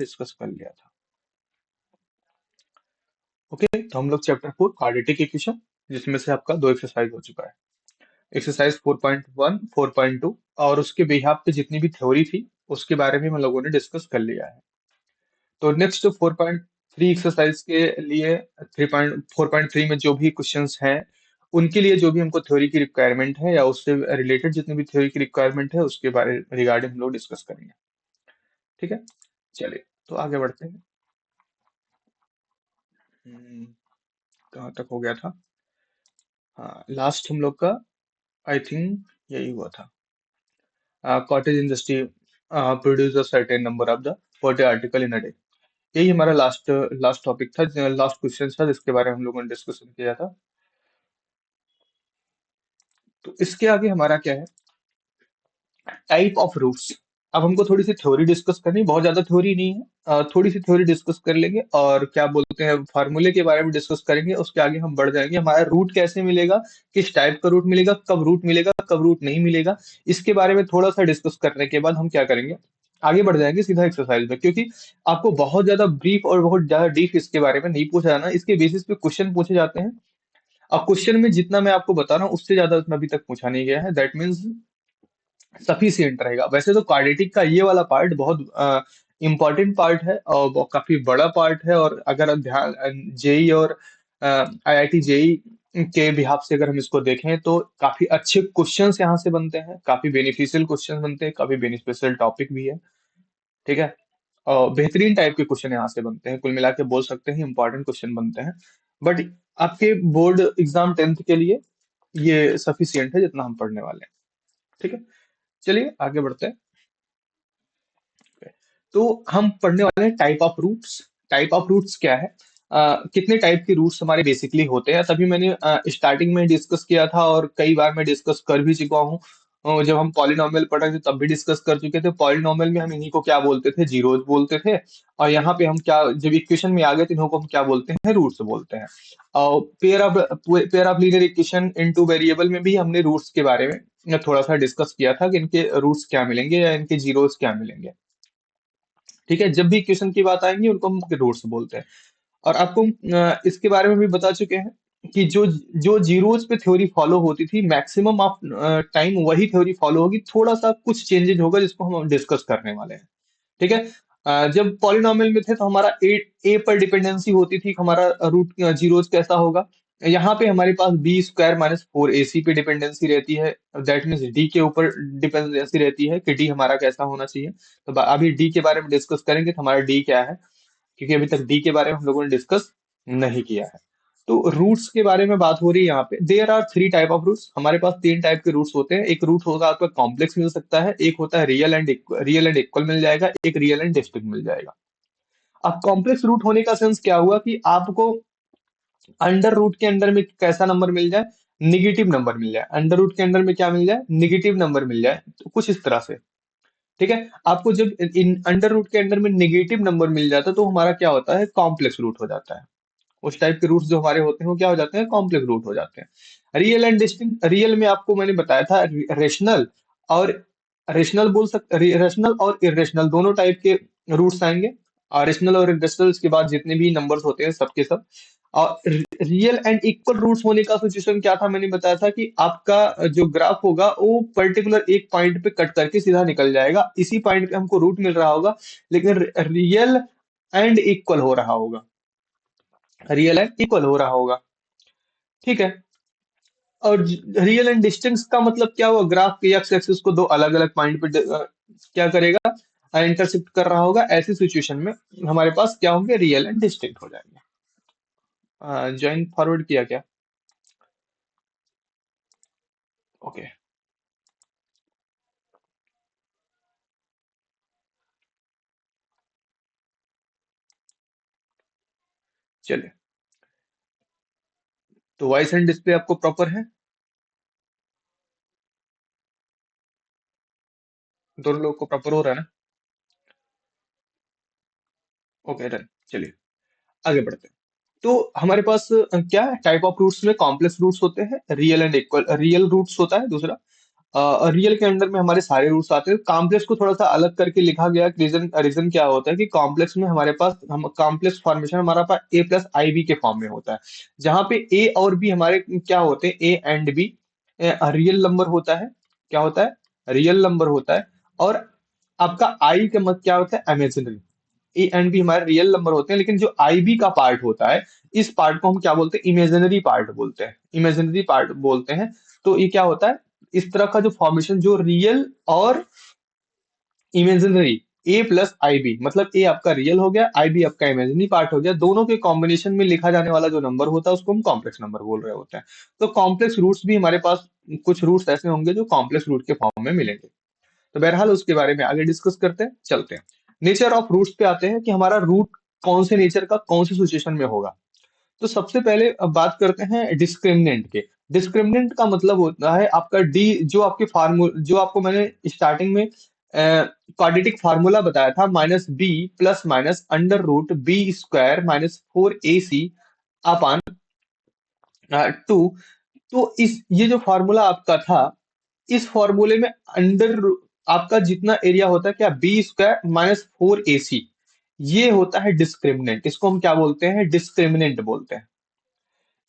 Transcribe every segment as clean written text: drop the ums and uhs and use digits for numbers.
Discuss कर लिया था। ओके, तो हम लोग चैप्टर 4 क्वाड्रेटिक इक्वेशन, जिसमें से आपका 2 एक्सरसाइज हो चुका है। एक्सरसाइज 4.1, 4.2 और उसके बिहाफ पे जितनी भी थ्योरी थी उसके बारे में हम लोगों ने डिस्कस कर लिया है। तो नेक्स्ट 4.3 एक्सरसाइज के लिए 4.3 में जो भी क्वेश्चंस हैं उनके लिए जो भी हमको थ्योरी की रिक्वायरमेंट है या उससे रिलेटेड जितनी भी थ्योरी की रिक्वायरमेंट है उसके बारे रिगार्डिंग हम लोग डिस्कस करेंगे। ठीक है, चलिए तो आगे बढ़ते हैं। हम्म, कहाँ तक हो गया था? हाँ, लास्ट हम लोग का आई थिंक यही हुआ था। Cottage industry produce a certain number of the पर आर्टिकल इन अ डे। यही हमारा लास्ट लास्ट टॉपिक था, लास्ट क्वेश्चन था जिसके बारे में हम लोगों ने डिस्कशन किया था। तो इसके आगे हमारा क्या है, टाइप ऑफ रूट्स। अब हमको थोड़ी सी थ्योरी डिस्कस करनी, बहुत ज्यादा थ्योरी नहीं है, थोड़ी सी थ्योरी डिस्कस कर लेंगे और क्या बोलते हैं फार्मूले के बारे में डिस्कस करेंगे। उसके आगे हम बढ़ जाएंगे, हमारा रूट कैसे मिलेगा, किस टाइप का रूट मिलेगा, कब रूट मिलेगा, कब रूट नहीं मिलेगा, इसके बारे में थोड़ा सा डिस्कस करने के बाद हम क्या करेंगे, आगे बढ़ जाएंगे सीधा एक्सरसाइज में। क्योंकि आपको बहुत ज्यादा ब्रीफ और बहुत ज्यादा डीप इसके बारे में नहीं पूछा जाना, इसके बेसिस पे क्वेश्चन पूछे जाते हैं। और क्वेश्चन में जितना मैं आपको बता रहा हूँ उससे ज्यादा उतना अभी तक पूछा नहीं गया है, दैट मीन्स सफिशियंट रहेगा। वैसे तो क्वाड्रेटिक का ये वाला पार्ट बहुत इंपॉर्टेंट पार्ट है और वो काफी बड़ा पार्ट है। और अगर आप ध्यान जेई और आईआईटी जेई के बिहाफ से अगर हम इसको देखें तो काफी अच्छे क्वेश्चंस यहाँ से बनते हैं, काफी बेनिफिशियल क्वेश्चन बनते हैं, काफी बेनिफिशियल टॉपिक भी है। ठीक है, और बेहतरीन टाइप के क्वेश्चन यहाँ से बनते हैं, कुल मिला के बोल सकते हैं इंपॉर्टेंट क्वेश्चन बनते हैं। बट आपके बोर्ड एग्जाम 10th के लिए ये सफिशियंट है जितना हम पढ़ने वाले हैं। ठीक है, चलिए आगे बढ़ते हैं। तो हम पढ़ने वाले हैं type of roots. Type of roots क्या है, कितने टाइप के रूट्स हमारे बेसिकली होते हैं, तभी मैंने स्टार्टिंग में डिस्कस किया था और कई बार मैं डिस्कस कर भी चुका हूँ। जब हम पॉलिनॉमियल पढ़ रहे थे तब भी डिस्कस कर चुके थे। पॉलिनॉमियल में हम इन्हीं को क्या बोलते थे, जीरोज बोलते थे। और यहाँ पे हम क्या, जब इक्वेशन में आ गए तो इन्हों को हम क्या बोलते हैं, रूट्स बोलते हैं। और pair of linear equation into variable में भी हमने रूट्स के बारे में थोड़ा सा डिस्कस किया था कि इनके रूट्स क्या मिलेंगे या इनके जीरोस क्या मिलेंगे। ठीक है, जब भी इक्वेशन की बात आएंगी उनको हम रूट्स बोलते हैं। और आपको इसके बारे में भी बता चुके हैं कि जो जो जीरोस पे थ्योरी फॉलो होती थी मैक्सिमम ऑफ टाइम वही थ्योरी फॉलो होगी, थोड़ा सा कुछ चेंजेस होगा जिसको हम डिस्कस करने वाले हैं। ठीक है, जब पॉलिनॉमियल में थे तो हमारा ए पर डिपेंडेंसी होती थी, हमारा रूट जीरोस कैसा होगा। यहाँ पे हमारे पास बी स्क्वायर माइनस 4ac पे डिपेंडेंसी रहती है, दैट मीन्स डी के ऊपर डिपेंडेंसी रहती है कि डी हमारा कैसा होना चाहिए। तो अभी डी के बारे में डिस्कस करेंगे तो हमारा डी क्या है, क्योंकि अभी तक डी के बारे में हम लोगों ने डिस्कस नहीं किया है। तो रूट्स के बारे में बात हो रही है यहाँ पे। There are 3 type of roots, हमारे पास 3 टाइप के रूट्स होते हैं। एक रूट होगा आपका कॉम्प्लेक्स मिल सकता है, एक होता है रियल एंड इक्वल मिल जाएगा, एक रियल एंड डिस्टिंक्ट मिल जाएगा। अब कॉम्प्लेक्स रूट होने का सेंस क्या हुआ कि आपको अंडर रूट के अंदर में कैसा नंबर मिल जाए, निगेटिव नंबर मिल जाए। अंडर रूट के अंदर में क्या मिल जाए, निगेटिव नंबर मिल जाए, तो कुछ इस तरह से। ठीक है, आपको जब इन अंडर रूट के अंदर में नेगेटिव नंबर मिल जाता है तो हमारा क्या होता है, कॉम्प्लेक्स रूट हो जाता है। उस टाइप के रूट्स जो हमारे होते हैं वो क्या हो जाते हैं, कॉम्प्लेक्स रूट हो जाते हैं। रियल एंड डिस्टिंक्ट, रियल में आपको मैंने बताया था रेशनल और रेशनल और इरेशनल दोनों टाइप के रूट्स आएंगे। और रेशनल और इरेशनल के बाद जितने भी नंबर्स होते हैं सबके सब। और रियल एंड इक्वल रूट्स होने का सिचुएशन क्या था, मैंने बताया था कि आपका जो ग्राफ होगा वो पर्टिकुलर एक पॉइंट पे कट करके सीधा निकल जाएगा, इसी पॉइंट पे हमको रूट मिल रहा होगा, लेकिन रियल एंड इक्वल हो रहा होगा, रियल एंड इक्वल हो रहा होगा। ठीक है, और रियल एंड डिस्टेंस का मतलब क्या हुआ, ग्राफ के एक्स एक्सिस को दो अलग अलग पॉइंट पे क्या करेगा, इंटरसेक्ट कर रहा होगा। ऐसी सिचुएशन में हमारे पास क्या होंगे, रियल एंड डिस्टिंक्ट हो जाएंगे। ज्वाइन फॉरवर्ड किया क्या? ओके, चलिए। तो वॉइस एंड डिस्प्ले आपको प्रॉपर है, दोनों लोग को प्रॉपर हो रहा है ना? ओके डन, चलिए आगे बढ़ते हैं। तो हमारे पास क्या है, टाइप ऑफ रूट्स में कॉम्प्लेक्स रूट्स होते हैं, real and equal, real roots होता है दूसरा, रियल के अंडर में हमारे सारे रूट्स आते हैं। कॉम्प्लेक्स को थोड़ा सा अलग करके लिखा गया। रीजन रीजन क्या होता है कि कॉम्प्लेक्स में हमारे पास हम कॉम्प्लेक्स फॉर्मेशन हमारा पास ए प्लस आई बी के फॉर्म में होता है, जहां पे ए और बी हमारे क्या होते हैं, A and be real number होता है। क्या होता है? रियल नंबर होता है। और आपका आई का मत क्या होता है? इमेजिनरी। ए एंड बी हमारे रियल नंबर होते हैं, लेकिन जो आई बी का पार्ट होता है, इस पार्ट को हम क्या बोलते हैं? इमेजिनरी पार्ट बोलते हैं। इमेजिनरी पार्ट बोलते हैं। तो ये क्या होता है? इस तरह का जो फॉर्मेशन जो रियल और इमेजिनरी, ए प्लस आई बी, मतलब ए आपका रियल हो गया, आई बी आपका इमेजिनरी पार्ट हो गया, दोनों के कॉम्बिनेशन में लिखा जाने वाला जो नंबर होता है उसको हम कॉम्प्लेक्स नंबर बोल रहे होते हैं। तो कॉम्प्लेक्स रूट्स भी हमारे पास कुछ रूट्स ऐसे होंगे जो कॉम्प्लेक्स रूट के फॉर्म में मिलेंगे। तो बहरहाल उसके बारे में आगे डिस्कस करते हैं, चलते हैं। नेचर ऑफ रूट्स पे आते हैं कि हमारा रूट कौन से नेचर का कौन सी सिचुएशन में होगा। तो सबसे पहले अब बात करते हैं डिस्क्रिमिनेंट के। डिस्क्रिमिनेंट का मतलब होता है आपका डी, जो आपके फार्मूला, जो आपको मैंने स्टार्टिंग में क्वाड्रेटिक फार्मूला बताया था, minus B plus minus under root B square minus 4ac upon 2। तो इस ये जो फार्मूला आपका था, इस फॉर्मूले में अंडर आपका जितना एरिया होता है क्या, बी स्क्वायर माइनस 4ac, ये होता है डिस्क्रिमिनेंट। इसको हम क्या बोलते हैं? डिस्क्रिमिनेंट बोलते हैं।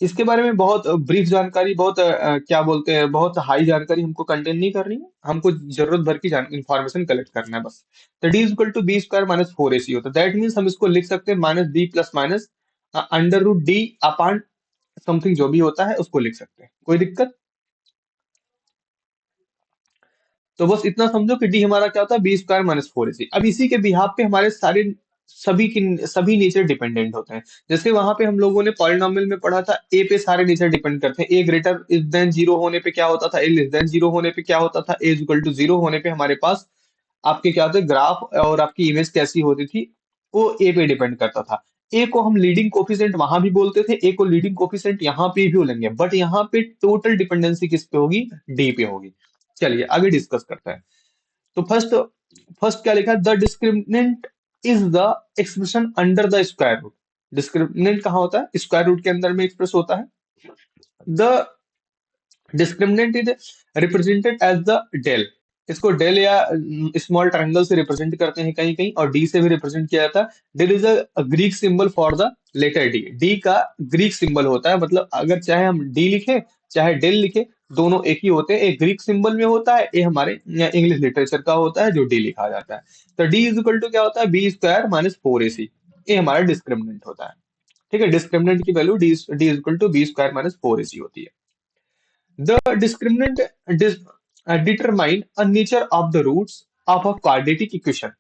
इसके बारे में बहुत ब्रीफ जानकारी, बहुत क्या बोलते हैं, बहुत हाई जानकारी हमको कंटेन नहीं करनी है। हमको जरूरत भर की इंफॉर्मेशन कलेक्ट करना है बस। तो D equal to B square minus 4ac होता है। दैट मीन्स हम इसको लिख सकते हैं minus D plus minus under root D upon something जो भी होता है उसको लिख सकते हैं। कोई दिक्कत? तो बस इतना समझो कि डी हमारा क्या होता है? B square minus 4ac। अब इसी के बिहाफ पे हमारे सारे सभी नेचर डिपेंडेंट होते हैं। जैसे वहां पे हम लोगों ने पॉलिनॉमियल में पढ़ा था, ए पे सारे नेचर डिपेंड करते हैं। ए ग्रेटर देन जीरो होने पे क्या होता था? ए लेस देन जीरो होने पे क्या होता था? ए इक्वल टू जीरो होने पे हमारे पास आपके क्या होते, ग्राफ और आपकी इमेज कैसी होती थी, वो ए पे डिपेंड करता था। ए को हम लीडिंग कोफिशिएंट वहां भी बोलते थे, ए को लीडिंग कोफिशिएंट यहाँ पे भी बोलेंगे, बट यहाँ पे टोटल डिपेंडेंसी किस पे होगी? डी पे होगी। चलिए आगे डिस्कस करते हैं। तो फर्स्ट फर्स्ट क्या लिखा है? The discriminant is the expression under the square root. Discriminant कहाँ होता है? स्क्वायर रूट के अंदर में एक्सप्रेस होता है। The discriminant is represented as the del. इसको डेल या स्मॉल ट्रायंगल से रिप्रेजेंट करते हैं कहीं कहीं, और डी से भी रिप्रेजेंट किया जाता है। Del is a Greek symbol for the letter D. D का ग्रीक सिंबल होता है, मतलब अगर चाहे हम डी लिखे चाहे डेल लिखे, दोनों एक ही होते हैं। एक ग्रीक सिंबल में होता है, ये हमारे इंग्लिश लिटरेचर का होता है जो डी लिखा जाता है। तो डी इज इक्वल टू क्या होता है? B square minus 4ac। ये हमारा डिस्क्रिमिनेंट होता है। ठीक है, डिस्क्रिमिनेंट की value D D is equal to B square minus 4ac होती है। The discriminant determine a nature of the roots of a quadratic equation।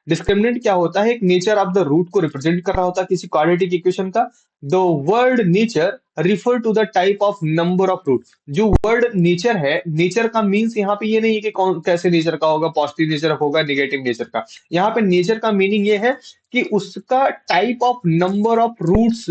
Discriminant क्या होता है? एक नेचर ऑफ द रूट को रिप्रेजेंट कर रहा होता है किसी क्वाड्रेटिक इक्वेशन का। The word nature refer to the type of number of root. जो वर्ड नेचर है, नेचर का मीन्स यहाँ पे ये नहीं है कि कौन कैसे नेचर का होगा, पॉजिटिव नेचर होगा, नेगेटिव नेचर का। यहाँ पे नेचर का मीनिंग ये है कि उसका type of number of roots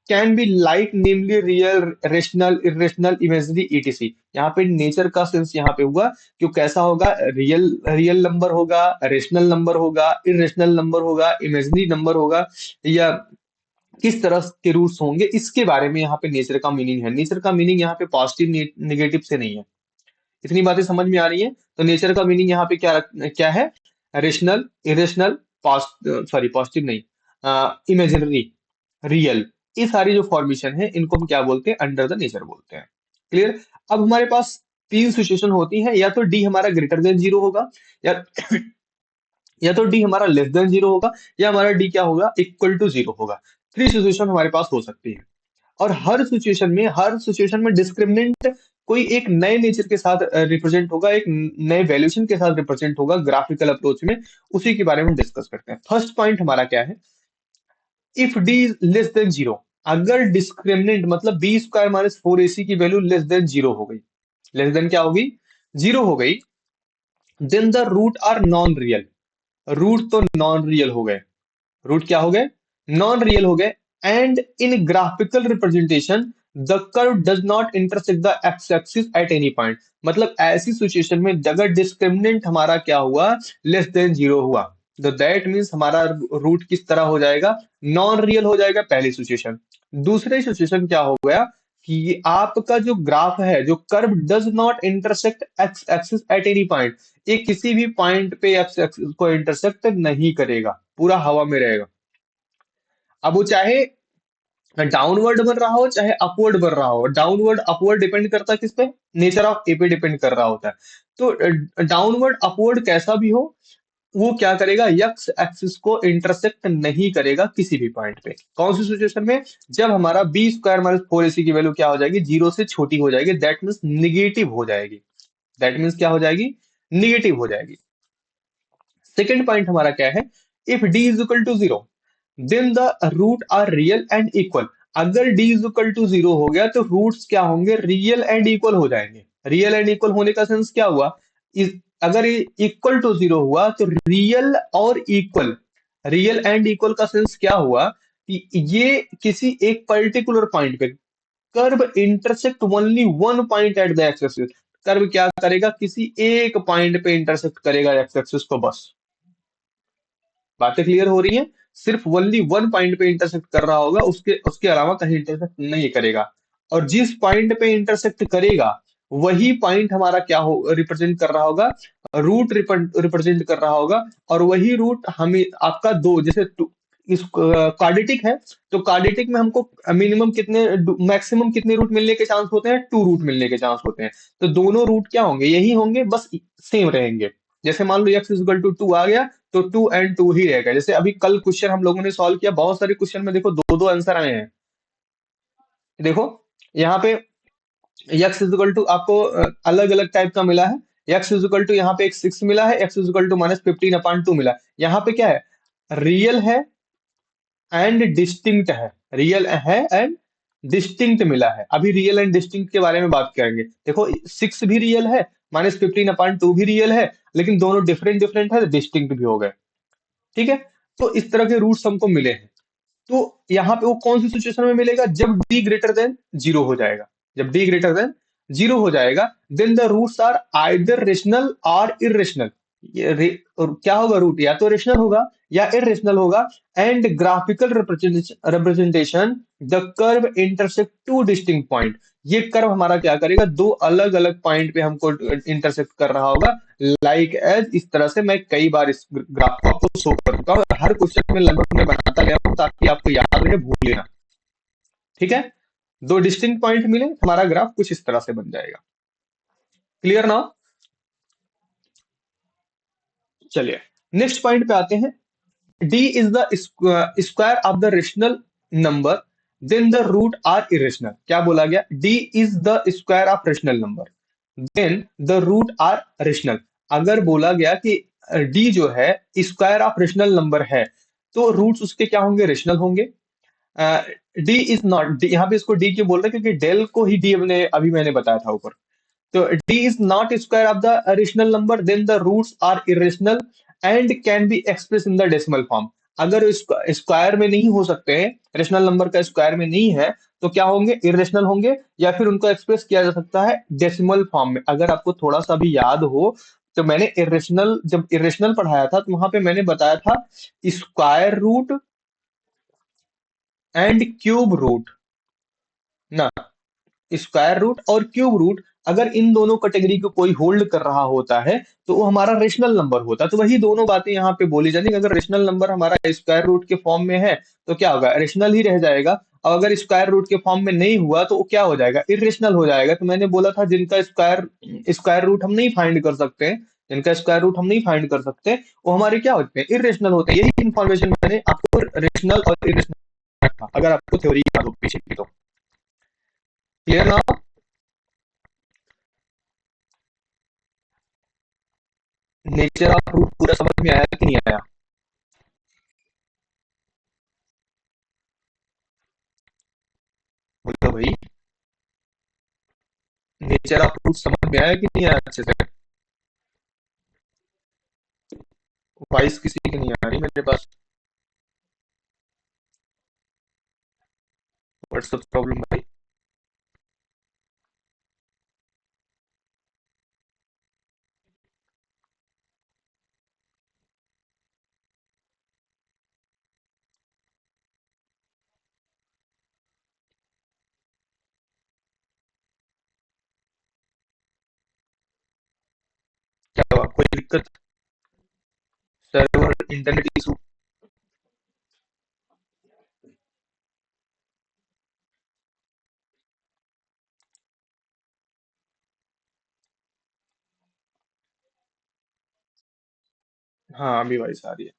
can be like namely real, rational, irrational, imaginary, etc। यहाँ पे नेचर का सेंस यहाँ पे हुआ कि वो कैसा होगा? रियल रियल नंबर होगा, रेशनल नंबर होगा, इरेशनल नंबर होगा, इमेजिनरी नंबर होगा, या किस तरह के रूट्स होंगे, इसके बारे में यहाँ पे नेचर का मीनिंग है। नेचर का मीनिंग यहाँ पे पॉजिटिव नेगेटिव से नहीं है। इतनी बातें समझ में आ रही है? तो नेचर का मीनिंग यहाँ पे क्या है? रेशनल, इरेशनल, सॉरी पॉजिटिव नहीं, इमेजिनरी, रियल, ये सारी जो फॉर्मेशन है इनको हम क्या बोलते हैं? अंडर द नेचर बोलते हैं। क्लियर? अब हमारे पास तीन सिचुएशन होती है, या तो डी हमारा ग्रेटर देन जीरो होगा, या या तो डी हमारा लेस देन जीरो होगा, या हमारा डी क्या होगा? इक्वल टू जीरो होगा। थ्री सिचुएशन हमारे पास हो सकती है। और हर सिचुएशन में डिस्क्रिमिनेंट कोई एक नए नेचर के साथ रिप्रेजेंट होगा, एक नए वैल्यूएशन के साथ रिप्रेजेंट होगा ग्राफिकल अप्रोच में। उसी के बारे में डिस्कस करते हैं। फर्स्ट पॉइंट हमारा क्या है? If D is less than zero, अगर डिस्क्रिमिनेंट मतलब बी स्क्वायर माइनस 4ac की वैल्यू लेस देन जीरो हो गई, लेस देन क्या होगी? जीरो हो गई, then the root are non real. Root तो नॉन रियल हो गए। रूट क्या हो गए? नॉन रियल हो गए। And in graphical representation the curve does not intersect the x axis at any point. मतलब ऐसी सिचुएशन में अगर डिस्क्रिमिनेंट हमारा क्या हुआ? लेस देन जीरो हुआ, तो दैट मीन्स हमारा रूट किस तरह हो जाएगा? नॉन रियल हो जाएगा, पहली सिचुएशन। दूसरी सिचुएशन क्या हो गया कि आपका जो ग्राफ है, जो curve does not intersect x axis at any point, ये किसी भी पॉइंट पे एक्स एक्सिस को इंटरसेक्ट नहीं करेगा, पूरा हवा में रहेगा। अब वो चाहे डाउनवर्ड बन रहा हो चाहे अपवर्ड बन रहा हो, डाउनवर्ड अपवर्ड डिपेंड करता है किस पे, नेचर ऑफ ए पे डिपेंड कर रहा होता है। तो डाउनवर्ड अपवर्ड कैसा भी हो, वो क्या करेगा, यक्स एक्सिस को इंटरसेक्ट नहीं करेगा किसी भी पॉइंट पे। कौन सी सिचुएशन में, जब हमारा B square minus four AC की वैल्यू क्या हो जाएगी, जीरो से छोटी हो जाएगी, दैट मीन्स निगेटिव हो जाएगी। दैट मीन्स क्या हो जाएगी, निगेटिव हो जाएगी। सेकेंड पॉइंट हमारा क्या है, if D is equal to zero then the root are real and equal. अगर D is equal to zero हो गया तो रूट्स क्या होंगे, रियल एंड इक्वल हो जाएंगे। रियल एंड इक्वल होने का सेंस क्या हुआ, अगर इक्वल टू जीरो हुआ तो रियल और इक्वल, रियल एंड इक्वल का सेंस क्या हुआ कि ये किसी एक पर्टिकुलर पॉइंट पे curve intersect only one point at the x axis. Curve क्या करेगा, किसी एक पॉइंट पे इंटरसेक्ट करेगा एक्स एक्सिस को, बस। बातें क्लियर हो रही हैं, सिर्फ ओनली वन पॉइंट पे इंटरसेक्ट कर रहा होगा, उसके उसके अलावा कहीं इंटरसेक्ट नहीं करेगा। और जिस पॉइंट पे इंटरसेक्ट करेगा वही पॉइंट हमारा क्या हो रिप्रेजेंट कर रहा होगा, रूट रिप्रेजेंट कर रहा होगा। और वही रूट हमें आपका दो, जैसे इस क्वाड्रेटिक है, तो क्वाड्रेटिक में हमको मिनिमम कितने, मैक्सिमम कितने रूट मिलने के चांस होते हैं, टू रूट मिलने के चांस होते हैं। तो दोनों रूट क्या होंगे, यही होंगे, बस सेम रहेंगे। जैसे मान लो एक्स इक्वल टू टू आ गया, तो टू एंड टू ही रहेगा। जैसे अभी कल क्वेश्चन हम लोगों ने सॉल्व किया, बहुत सारे क्वेश्चन में देखो दो दो आंसर आए हैं। देखो यहाँ पे एक्स इक्वल टू आपको अलग अलग टाइप का मिला है। एक्स इक्वल टू यहाँ पे एक सिक्स मिला है, एक्स इक्वल टू माइनस 15/2 मिला है। यहाँ पे क्या है, रियल है एंड डिस्टिंक्ट है, रियल है एंड डिस्टिंक्ट मिला है। अभी रियल एंड डिस्टिंक्ट के बारे में बात करेंगे। देखो सिक्स भी रियल है, माइनस 15/2 भी रियल है, लेकिन दोनों डिफरेंट डिफरेंट है, डिस्टिंक्ट भी हो गए। ठीक है, तो इस तरह के रूट्स हमको मिले हैं। तो यहाँ पे वो कौन सी सिचुएशन में मिलेगा, जब डी ग्रेटर देन जीरो हो जाएगा। जब डी ग्रेटर देन जीरो हो जाएगा, then the roots are either rational और इरेशनल। और क्या होगा, रूट या तो रेशनल होगा या इरेशनल होगा। And graphical representation, the curve intersect two distinct point. ये कर्व हमारा क्या करेगा, दो अलग अलग पॉइंट पे हमको इंटरसेक्ट कर रहा होगा। लाइक एज इस तरह से मैं कई बार इस ग्राफ को आपको शो कर चुका हूँ, हर क्वेश्चन में लगभग मैं बनाता गया हूँ ताकि आपको याद रहे, भूल लेना। ठीक है, दो डिस्टिंक्ट पॉइंट मिले, हमारा ग्राफ कुछ इस तरह से बन जाएगा। क्लियर ना। चलिए नेक्स्ट पॉइंट पे आते हैं। D is the square of the rational number then the root are irrational. क्या बोला गया, D is the square of rational number then the root are rational. अगर बोला गया कि डी जो है स्क्वायर ऑफ रेशनल नंबर है, तो रूट्स उसके क्या होंगे, रेशनल होंगे। डी इज नॉट, यहाँ पे इसको डी क्यों बोल रहे हैं, क्योंकि डेल को ही डी अभी मैंने बताया था ऊपर। तो d is not square of the rational number then the roots are irrational and can be expressed in the decimal form। अगर स्क्वायर में नहीं हो सकते हैं, रेशनल नंबर का स्क्वायर में नहीं है, तो क्या होंगे, इरेशनल होंगे, या फिर उनको एक्सप्रेस किया जा सकता है डेसिमल फॉर्म में। अगर आपको थोड़ा सा भी याद हो, तो मैंने इरेशनल, जब इरेशनल पढ़ाया था तो वहां पे मैंने बताया था square root and cube root ना, स्क्वायर रूट और क्यूब रूट, अगर इन दोनों कैटेगरी को कोई होल्ड कर रहा होता है तो वो हमारा रेशनल नंबर होता है। तो वही दोनों बातें यहाँ पे बोली जाती है। अगर रेशनल नंबर हमारा स्क्वायर रूट के फॉर्म में है तो क्या होगा, रेशनल ही रह जाएगा। और अगर स्क्वायर रूट के फॉर्म में नहीं हुआ तो वो क्या हो जाएगा, इरेशनल हो जाएगा। तो मैंने बोला था जिनका स्क्वायर स्क्वायर रूट हम नहीं फाइंड कर सकते, जिनका स्क्वायर रूट हम नहीं फाइंड कर सकते, वो हमारे क्या होते हैं, इरेशनल होते हैं। यही इंफॉर्मेशन मैंने आपको रेशनल और इरेशनल रखा, अगर आपको थ्योरी याद हो पीछे की तो। क्लियर ना। नेचर ऑफ रूट पूरा समझ में आया कि नहीं आया, बोलो भाई। नेचर ऑफ रूट समझ में आया कि नहीं आया अच्छे से। वॉइस किसी की नहीं आ रही मेरे पास, व्हाट्सएप प्रॉब्लम भाई। क्या हुआ, कोई दिक्कत? Server internet issue? हाँ अभी वॉइस आ रही है।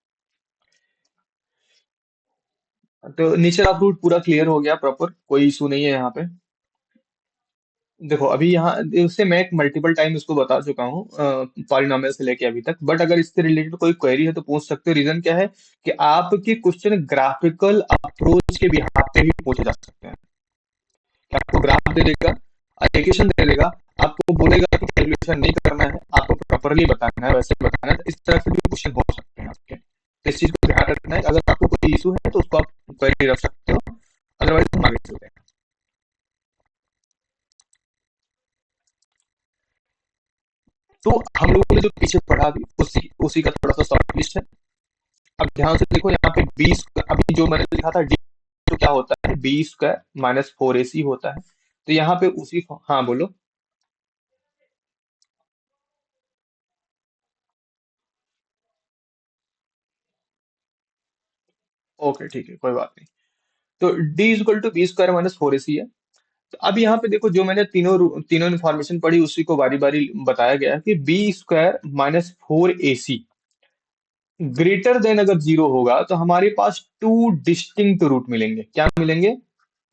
तो नेचर ऑफ रूट पूरा क्लियर हो गया प्रॉपर, कोई इशू नहीं है यहाँ पे। देखो अभी यहाँ इससे मैं एक मल्टीपल टाइम इसको बता चुका हूँ पॉलिनॉमियल से लेके अभी तक, बट अगर इससे रिलेटेड कोई क्वेरी है तो पूछ सकते हो। रीजन क्या है कि आपके क्वेश्चन ग्राफिकल अप्रोच के बिहाफ पे भी पूछे जा सकते हैं। कि आपको ग्राफ दे देगा, एप्लीकेशन दे देगा, आपको बोलेगा कि कैलकुलेशन नहीं करना है, आपको प्रॉपरली बताना है, वैसे बताना है, तो इस तरह से भी क्वेश्चन हो सकते हैं आपके। तो इस चीज को ध्यान रखना है, अगर आपको कोई इशू है तो उसको आप क्वेरी रख सकते हो, अदरवाइज हम आगे चलते हैं। तो हम लोगों ने जो पीछे पढ़ा अभी उसी उसी का थोड़ा सा शॉर्ट लिस्ट है। अब ध्यान से देखो यहाँ पे 20, अभी जो मैंने लिखा था डी, तो क्या होता है, B² - 4AC होता है। तो यहाँ पे उसी, हाँ बोलो। ओके ठीक है, कोई बात नहीं। तो D = B² - 4AC है। तो अब यहाँ पे देखो, जो मैंने तीनों इन्फॉर्मेशन पढ़ी उसी को बारी बारी बताया गया है कि B² - 4AC ग्रेटर देन अगर जीरो होगा तो हमारे पास टू डिस्टिंक्ट रूट मिलेंगे। क्या मिलेंगे?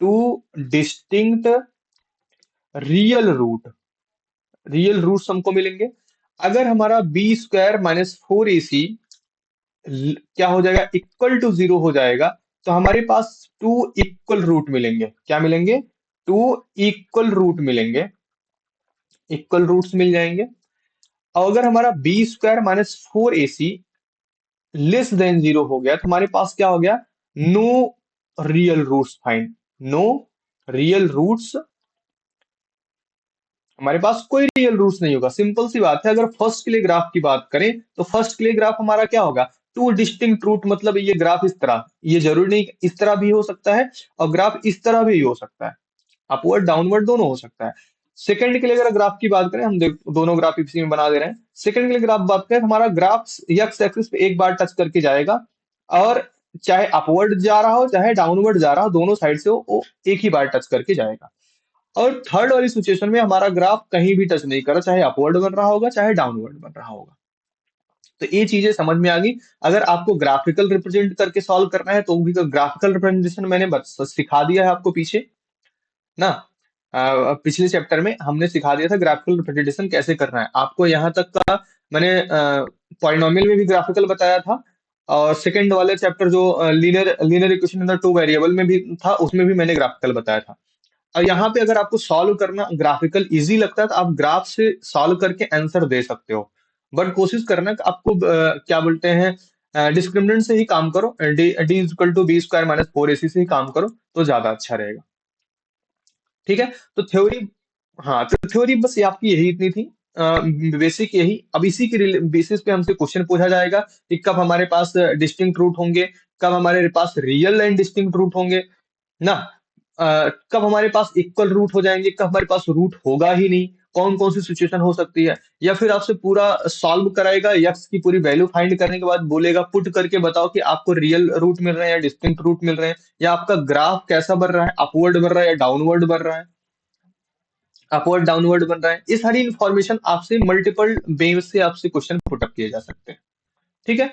Two distinct real root, real roots हमको मिलेंगे। अगर हमारा B² - 4AC क्या हो जाएगा, इक्वल टू जीरो हो जाएगा, तो हमारे पास टू इक्वल रूट मिलेंगे। क्या मिलेंगे? टू इक्वल रूट मिलेंगे, इक्वल रूट्स मिल जाएंगे। और अगर हमारा B² - 4AC less than zero हो गया तो हमारे पास क्या हो गया, no real roots find, no real roots, हमारे पास कोई रियल रूट्स नहीं होगा। सिंपल सी बात है। अगर फर्स्ट के लिए ग्राफ की बात करें तो फर्स्ट के लिए ग्राफ हमारा क्या होगा, टू डिस्टिंक्ट रूट, मतलब ये ग्राफ इस तरह, ये जरूरी नहीं इस तरह भी हो सकता है, और ग्राफ इस तरह भी हो सकता है, अपवर्ड डाउनवर्ड दोनों हो सकता है। सेकंड के लिए अगर ग्राफ की बात करें, हम दोनों ग्राफ इसी में बना दे रहे हैं। सेकंड के लिए ग्राफ बात करें तो हमारा ग्राफ एक्स एक्सिस पे एक बार टच करके जाएगा, और चाहे अपवर्ड जा रहा हो चाहे डाउनवर्ड जा रहा हो, दोनों साइड से वो एक ही बार टच करके जाएगा। और थर्ड वाली सिचुएशन में हमारा ग्राफ कहीं भी टच नहीं कर रहा, चाहे अपवर्ड बन रहा होगा चाहे डाउनवर्ड बन रहा होगा। तो ये चीजें समझ में आ गई। अगर आपको ग्राफिकल रिप्रेजेंट करके सॉल्व करना है तो भी ग्राफिकल रिप्रेजेंटेशन मैंने बस सिखा दिया है आपको पीछे ना। पिछले चैप्टर में हमने सिखा दिया था ग्राफिकल रिप्रेजेंटेशन कैसे करना है। आपको यहाँ तक का मैंने पॉलिनोमियल में भी ग्राफिकल बताया था, और सेकंड वाले चैप्टर जो linear linear equation under two variable में भी था, उसमें भी मैंने ग्राफिकल बताया था। और यहाँ पे अगर आपको सॉल्व करना ग्राफिकल इजी लगता है तो आप ग्राफ से सॉल्व करके आंसर दे सकते हो, बट कोशिश करना कि आपको क्या बोलते हैं, डिस्क्रिमिनेंट से ही काम करो, D = B² - 4AC से ही काम करो तो ज्यादा अच्छा रहेगा। ठीक है। तो थ्योरी, हाँ तो थ्योरी बस ये आपकी यही इतनी थी, बेसिक यही। अब इसी के बेसिस पे हमसे क्वेश्चन पूछा जाएगा कि कब हमारे पास डिस्टिंक्ट रूट होंगे, कब हमारे पास रियल एंड डिस्टिंक्ट रूट होंगे ना, कब हमारे पास इक्वल रूट हो जाएंगे, कब हमारे पास रूट होगा ही नहीं, कौन कौन सी सिचुएशन हो सकती है। या फिर आपसे पूरा सॉल्व कराएगा, यक्स की पूरी वैल्यू फाइंड करने के बाद बोलेगा पुट करके बताओ कि आपको रियल रूट मिल रहे हैं या डिस्टिंक्ट रूट मिल रहे हैं, या आपका ग्राफ कैसा बन रहा है, अपवर्ड बन रहा है या डाउनवर्ड बन रहा है, अपवर्ड डाउनवर्ड बन रहा है। ये सारी इंफॉर्मेशन आपसे मल्टीपल वे से आपसे क्वेश्चन पुटअप किए जा सकते हैं। ठीक है,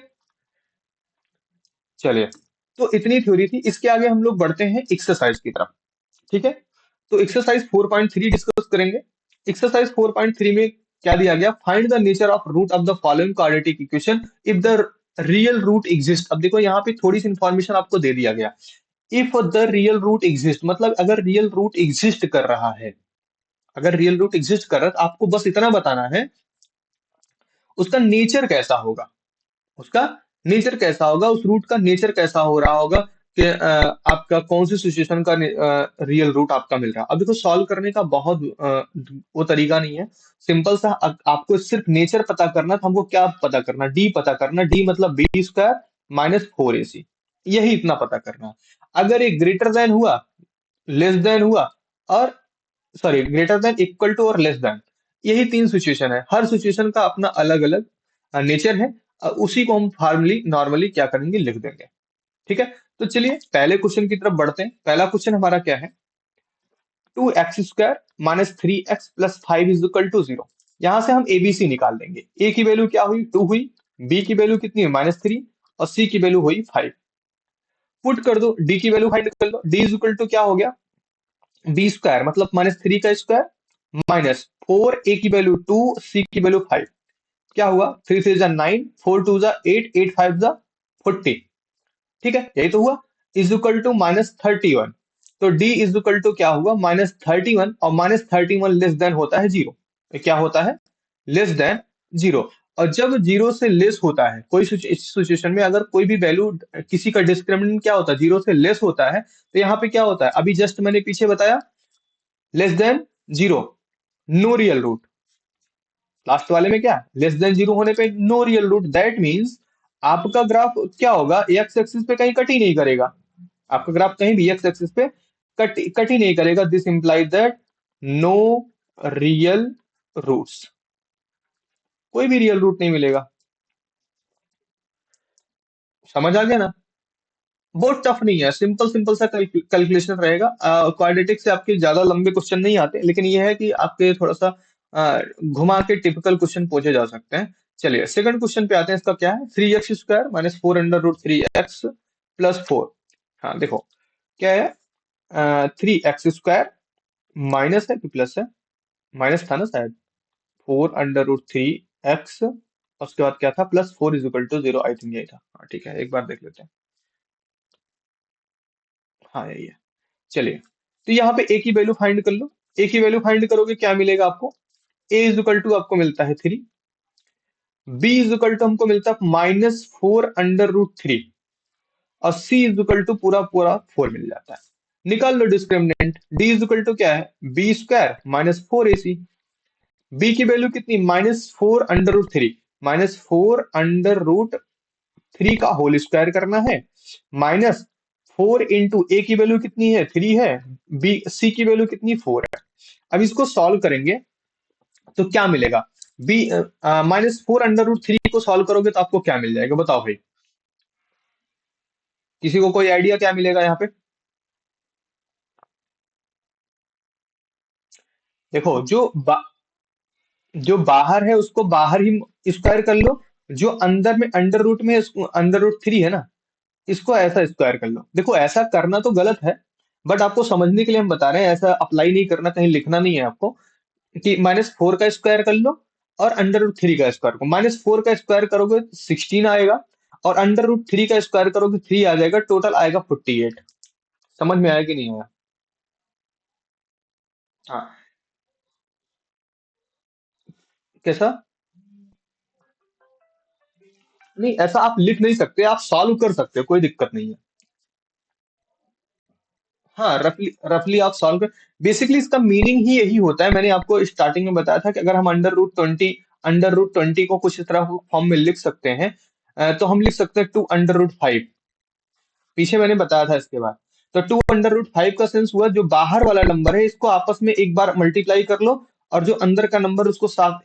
चलिए। तो इतनी थ्योरी थी, इसके आगे हम लोग बढ़ते हैं एक्सरसाइज की तरफ। ठीक है। तो एक्सरसाइज 4.3 डिस्कस करेंगे। एक्सरसाइज 4.3 में क्या दिया गया, find the nature of root of the following quadratic equation if the real root exist. अब देखो यहाँ पे थोड़ी सी इंफॉर्मेशन आपको दे दिया गया। If the real root exist मतलब अगर रियल रूट एग्जिस्ट कर रहा है, अगर रियल रूट एग्जिस्ट कर रहा है तो आपको बस इतना बताना है उसका नेचर कैसा होगा, उसका नेचर कैसा होगा, उस रूट का नेचर कैसा हो रहा होगा, कि आपका कौन सी सिचुएशन का रियल रूट आपका मिल रहा है। अब देखो सॉल्व करने का बहुत वो तरीका नहीं है। सिंपल सा आपको सिर्फ नेचर पता करना था। हमको क्या पता करना, डी पता करना, डी मतलब B² - 4AC, यही इतना पता करना है। अगर ये ग्रेटर देन हुआ, लेस देन हुआ, और sorry greater than equal to और लेस देन, यही तीन सिचुएशन है, हर सिचुएशन का अपना अलग अलग नेचर है। उसी को हम फॉर्मली नॉर्मली क्या करेंगे, लिख देंगे। ठीक है, तो चलिए पहले क्वेश्चन की तरफ बढ़ते हैं। पहला क्वेश्चन हमारा क्या है, 2x² minus 3x plus 5 is equal to 0। यहां से हम एबीसी निकाल देंगे। ए की वैल्यू क्या हुई, 2 हुई। बी की वैल्यू कितनी है, -3। और सी की वैल्यू हुई 5। पुट कर दो, डी की वैल्यू फाइंड कर लो। डी इज इक्वल टू क्या हो गया, बी स्क्वायर मतलब -3 का स्क्वायर माइनस 4, ए की वैल्यू 2, सी की वैल्यू 5। क्या हुआ, 3 3 जा 9, 4 2 जा 8, 8 5 जा 40। ठीक है, यही तो हुआ। Is equal to -31। तो डी इज इक्वल टू क्या हुआ, -31। और -31 लेस देन होता है जीरो। क्या होता है, लेस देन जीरो। और जब जीरो से लेस होता है कोई सिचुएशन में, अगर कोई भी वैल्यू, किसी का डिस्क्रिमिनेंट क्या होता है, जीरो से लेस होता है, तो यहाँ पे क्या होता है, अभी जस्ट मैंने पीछे बताया, less than zero, no real root. Last वाले में क्या, लेस देन जीरो होने पे no real root. That means आपका ग्राफ क्या होगा, एक्स एक्सिस पे कहीं कट ही नहीं करेगा। आपका ग्राफ कहीं भी एक्स एक्सिस पे कट ही नहीं करेगा। This implies that no real roots, कोई भी रियल रूट नहीं मिलेगा। समझ आ गया ना, बहुत टफ नहीं है, सिंपल सिंपल सा कैलकुलेशन रहेगा। क्वाड्रेटिक से आपके ज्यादा लंबे क्वेश्चन नहीं आते, लेकिन ये है कि आपके थोड़ा सा घुमा के टिपिकल क्वेश्चन पूछे जा सकते हैं। चलिए सेकंड क्वेश्चन पे आते हैं। इसका क्या है, 3x² माइनस 4√3x+4। हाँ देखो क्या है, 3x² माइनस है कि प्लस है, माइनस था ना शायद, 4√3x, उसके बाद क्या था, +4 is equal to 0। I think यही था। हाँ ठीक है, एक बार देख लेते हैं। हाँ यही है। चलिए, तो यहाँ पे ए की वैल्यू फाइंड कर लो। ए की वैल्यू फाइंड करोगे क्या मिलेगा आपको, ए इज इक्वल टू आपको मिलता है 3। बी इज इक्वल टू हमको मिलता है -4√3। और सी इज इक्वल टू पूरा पूरा 4 मिल जाता है। निकाल लो discriminant. D is equal to क्या है, बी² माइनस 4ac। बी की वैल्यू कितनी, -4√3। -4√3 का होल स्क्वायर करना है, माइनस 4 इंटू ए की वैल्यू कितनी है, 3 है। बी सी की वैल्यू कितनी, 4 है। अब इसको सॉल्व करेंगे तो क्या मिलेगा, बी -4√3 को सॉल्व करोगे तो आपको क्या मिल जाएगा, बताओ भाई, किसी को कोई आइडिया क्या मिलेगा यहाँ पे। देखो जो बाहर है उसको बाहर ही स्क्वायर कर लो। जो अंदर में अंडर रूट में, अंडर रूट 3 है ना, इसको ऐसा स्क्वायर कर लो। देखो ऐसा करना तो गलत है, बट आपको समझने के लिए हम बता रहे हैं, ऐसा अप्लाई नहीं करना, कहीं लिखना नहीं है आपको। कि -4 का स्क्वायर कर लो और अंडर रूट 3 का स्क्वायर को, -4 का स्क्वायर करोगे 16 आएगा, और अंडर रूट 3 का स्क्वायर करोगे 3 आ जाएगा, टोटल आएगा 48। समझ में आया कि नहीं आया। हाँ, कैसा, नहीं ऐसा आप लिख नहीं सकते, आप सॉल्व कर सकते हो, कोई दिक्कत नहीं है। हाँ, रफली रफली आप सॉल्व कर, बेसिकली इसका मीनिंग ही यही होता है। मैंने आपको स्टार्टिंग में बताया था कि अगर हम अंडर रूट 20 को कुछ इस तरह फॉर्म में लिख सकते हैं, तो हम लिख सकते हैं 2√5। पीछे मैंने बताया था इसके बाद। तो 2√5 का सेंस हुआ, जो बाहर वाला नंबर है इसको आपस में एक बार मल्टीप्लाई कर लो, और जो अंदर का नंबर उसको साथ